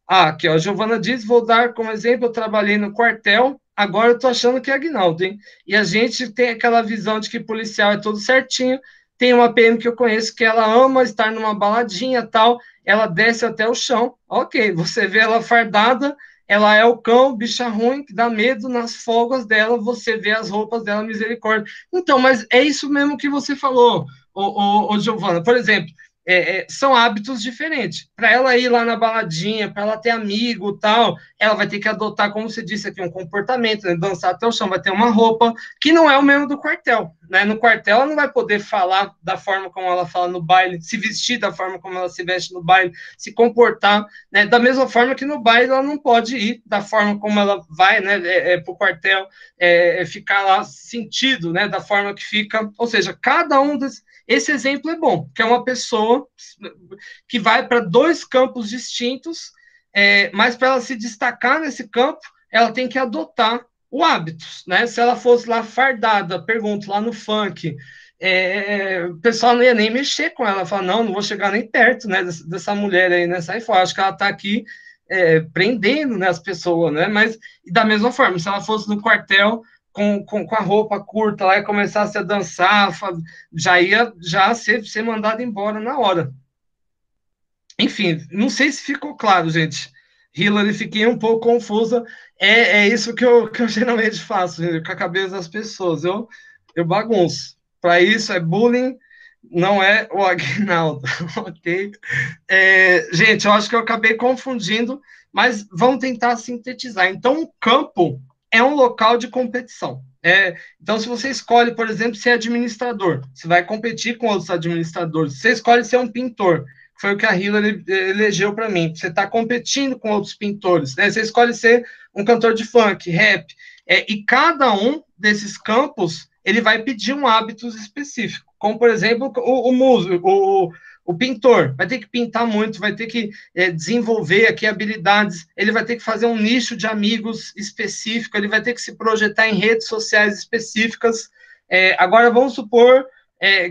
Aqui, ó, a Giovana diz, vou dar como exemplo, eu trabalhei no quartel, agora eu tô achando que é Aguinaldo, hein? E a gente tem aquela visão de que policial é tudo certinho, tem uma PM que eu conheço que ela ama estar numa baladinha tal, ela desce até o chão, ok, você vê ela fardada, ela é o cão, bicha ruim, que dá medo nas folgas dela, você vê as roupas dela, misericórdia. Então, mas é isso mesmo que você falou, ô Giovana, por exemplo, são hábitos diferentes. Para ela ir lá na baladinha, para ela ter amigo tal, ela vai ter que adotar, como você disse aqui, um comportamento, né? Dançar até o chão, vai ter uma roupa que não é o mesmo do quartel. Né? No quartel, ela não vai poder falar da forma como ela fala no baile, se vestir da forma como ela se veste no baile, se comportar, né? Da mesma forma que no baile ela não pode ir da forma como ela vai, né? Para o quartel, ficar lá sentido, né? Da forma que fica. Ou seja, cada um desses. Esse exemplo é bom, que é uma pessoa que vai para dois campos distintos, mas para ela se destacar nesse campo, ela tem que adotar o hábito, né? Se ela fosse lá fardada, pergunto, lá no funk, o pessoal não ia nem mexer com ela, falar, não vou chegar nem perto, né, dessa mulher aí, né, sai fora, acho que ela está aqui prendendo, né, as pessoas, né, mas da mesma forma, se ela fosse no quartel, com a roupa curta lá e começasse a dançar, já ia ser mandado embora na hora. Enfim, não sei se ficou claro, gente. Hillary, fiquei um pouco confusa. É isso que eu geralmente faço, com a cabeça das pessoas. Eu bagunço. Para isso é bullying, não é o Aguinaldo, ok? Gente, eu acho que eu acabei confundindo, mas vamos tentar sintetizar. Então, o campo é um local de competição. Então, se você escolhe, por exemplo, ser administrador, você vai competir com outros administradores. Se você escolhe ser um pintor, foi o que a Hillary elegeu para mim. Você está competindo com outros pintores, né? Você escolhe ser um cantor de funk, rap, e cada um desses campos ele vai pedir um hábito específico, como por exemplo o músico, o pintor vai ter que pintar muito, vai ter que desenvolver aqui habilidades, ele vai ter que fazer um nicho de amigos específico, ele vai ter que se projetar em redes sociais específicas. Agora vamos supor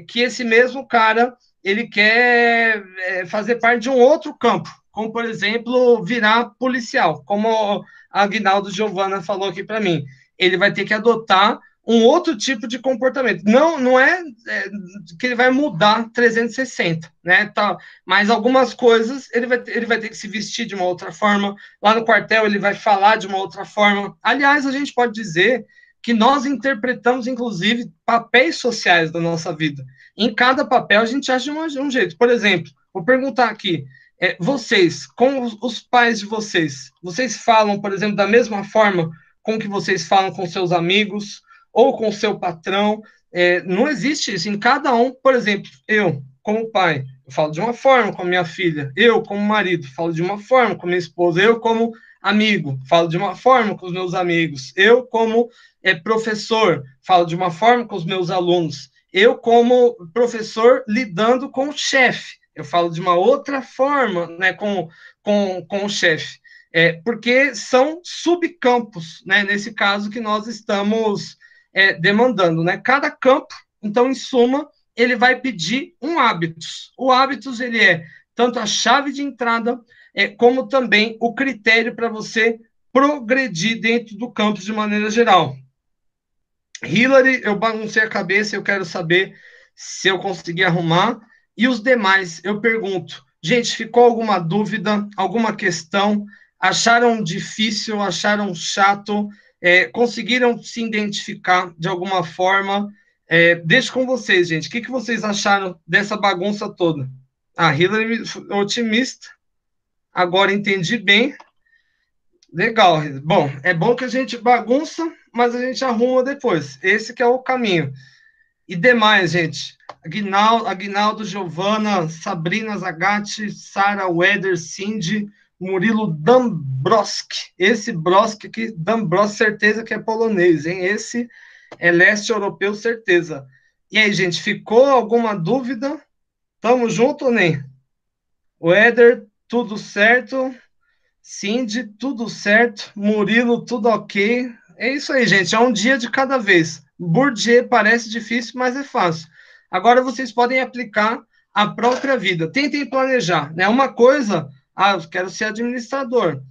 que esse mesmo cara ele quer fazer parte de um outro campo, como, por exemplo, virar policial, como a Aguinaldo Giovana falou aqui para mim. Ele vai ter que adotar um outro tipo de comportamento. Não é que ele vai mudar 360, né? Tá, mas algumas coisas ele vai ter que se vestir de uma outra forma. Lá no quartel ele vai falar de uma outra forma. Aliás, a gente pode dizer que nós interpretamos, inclusive, papéis sociais da nossa vida. Em cada papel a gente acha de um jeito. Por exemplo, vou perguntar aqui, vocês, com os pais de vocês falam, por exemplo, da mesma forma com que vocês falam com seus amigos ou com seu patrão? Não existe isso. Em cada um, por exemplo, eu, como pai, eu falo de uma forma com a minha filha. Eu, como marido, falo de uma forma com a minha esposa. Eu, como amigo, falo de uma forma com os meus amigos. Eu, como professor, falo de uma forma com os meus alunos. Eu, como professor, lidando com o chefe, eu falo de uma outra forma, né, com o chefe. Porque são subcampos, né, nesse caso que nós estamos demandando, né? Cada campo, então, em suma, ele vai pedir um hábitos. O hábitos, ele é tanto a chave de entrada, como também o critério para você progredir dentro do campus de maneira geral. Hillary, eu baguncei a cabeça, eu quero saber se eu consegui arrumar. E os demais, eu pergunto, gente, ficou alguma dúvida, alguma questão? Acharam difícil, acharam chato? Conseguiram se identificar de alguma forma? Deixo com vocês, gente. O que vocês acharam dessa bagunça toda? A Hillary, otimista. Agora entendi bem. Legal. Bom, é bom que a gente bagunça, mas a gente arruma depois. Esse que é o caminho. E demais, gente. Aguinaldo, Giovana, Sabrina Zagatti, Sara Weder, Cindy, Murilo Dambroski. Esse Broski aqui, Dambroski, certeza que é polonês, hein? Esse é leste europeu, certeza. E aí, gente, ficou alguma dúvida? Tamo junto ou nem? Weder, tudo certo? Cindy, tudo certo. Murilo, tudo ok. É isso aí, gente. É um dia de cada vez. Bourdieu parece difícil, mas é fácil. Agora vocês podem aplicar a própria vida. Tentem planejar, né? Uma coisa, eu quero ser administrador.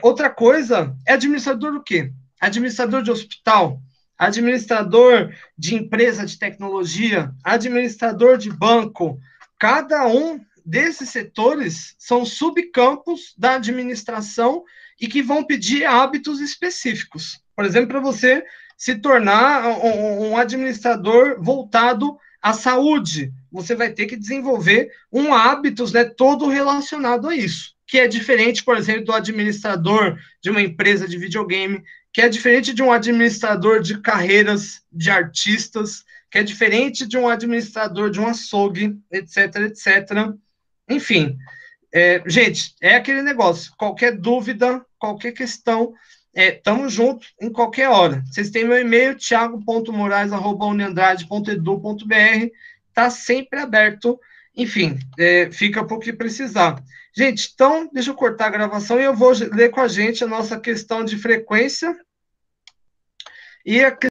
Outra coisa, é administrador do quê? Administrador de hospital, administrador de empresa de tecnologia, administrador de banco. Cada um desses setores são subcampos da administração e que vão pedir hábitos específicos. Por exemplo, para você se tornar um administrador voltado à saúde, você vai ter que desenvolver hábitos, né, todo relacionado a isso, que é diferente, por exemplo, do administrador de uma empresa de videogame, que é diferente de um administrador de carreiras de artistas, que é diferente de um administrador de um açougue, etc, etc. Enfim, gente, é aquele negócio. Qualquer dúvida, qualquer questão, tamo junto em qualquer hora. Vocês têm meu e-mail, thiago.moraes@uniandrade.edu.br. Tá sempre aberto. Enfim, fica por que precisar. Gente, então, deixa eu cortar a gravação e eu vou ler com a gente a nossa questão de frequência e a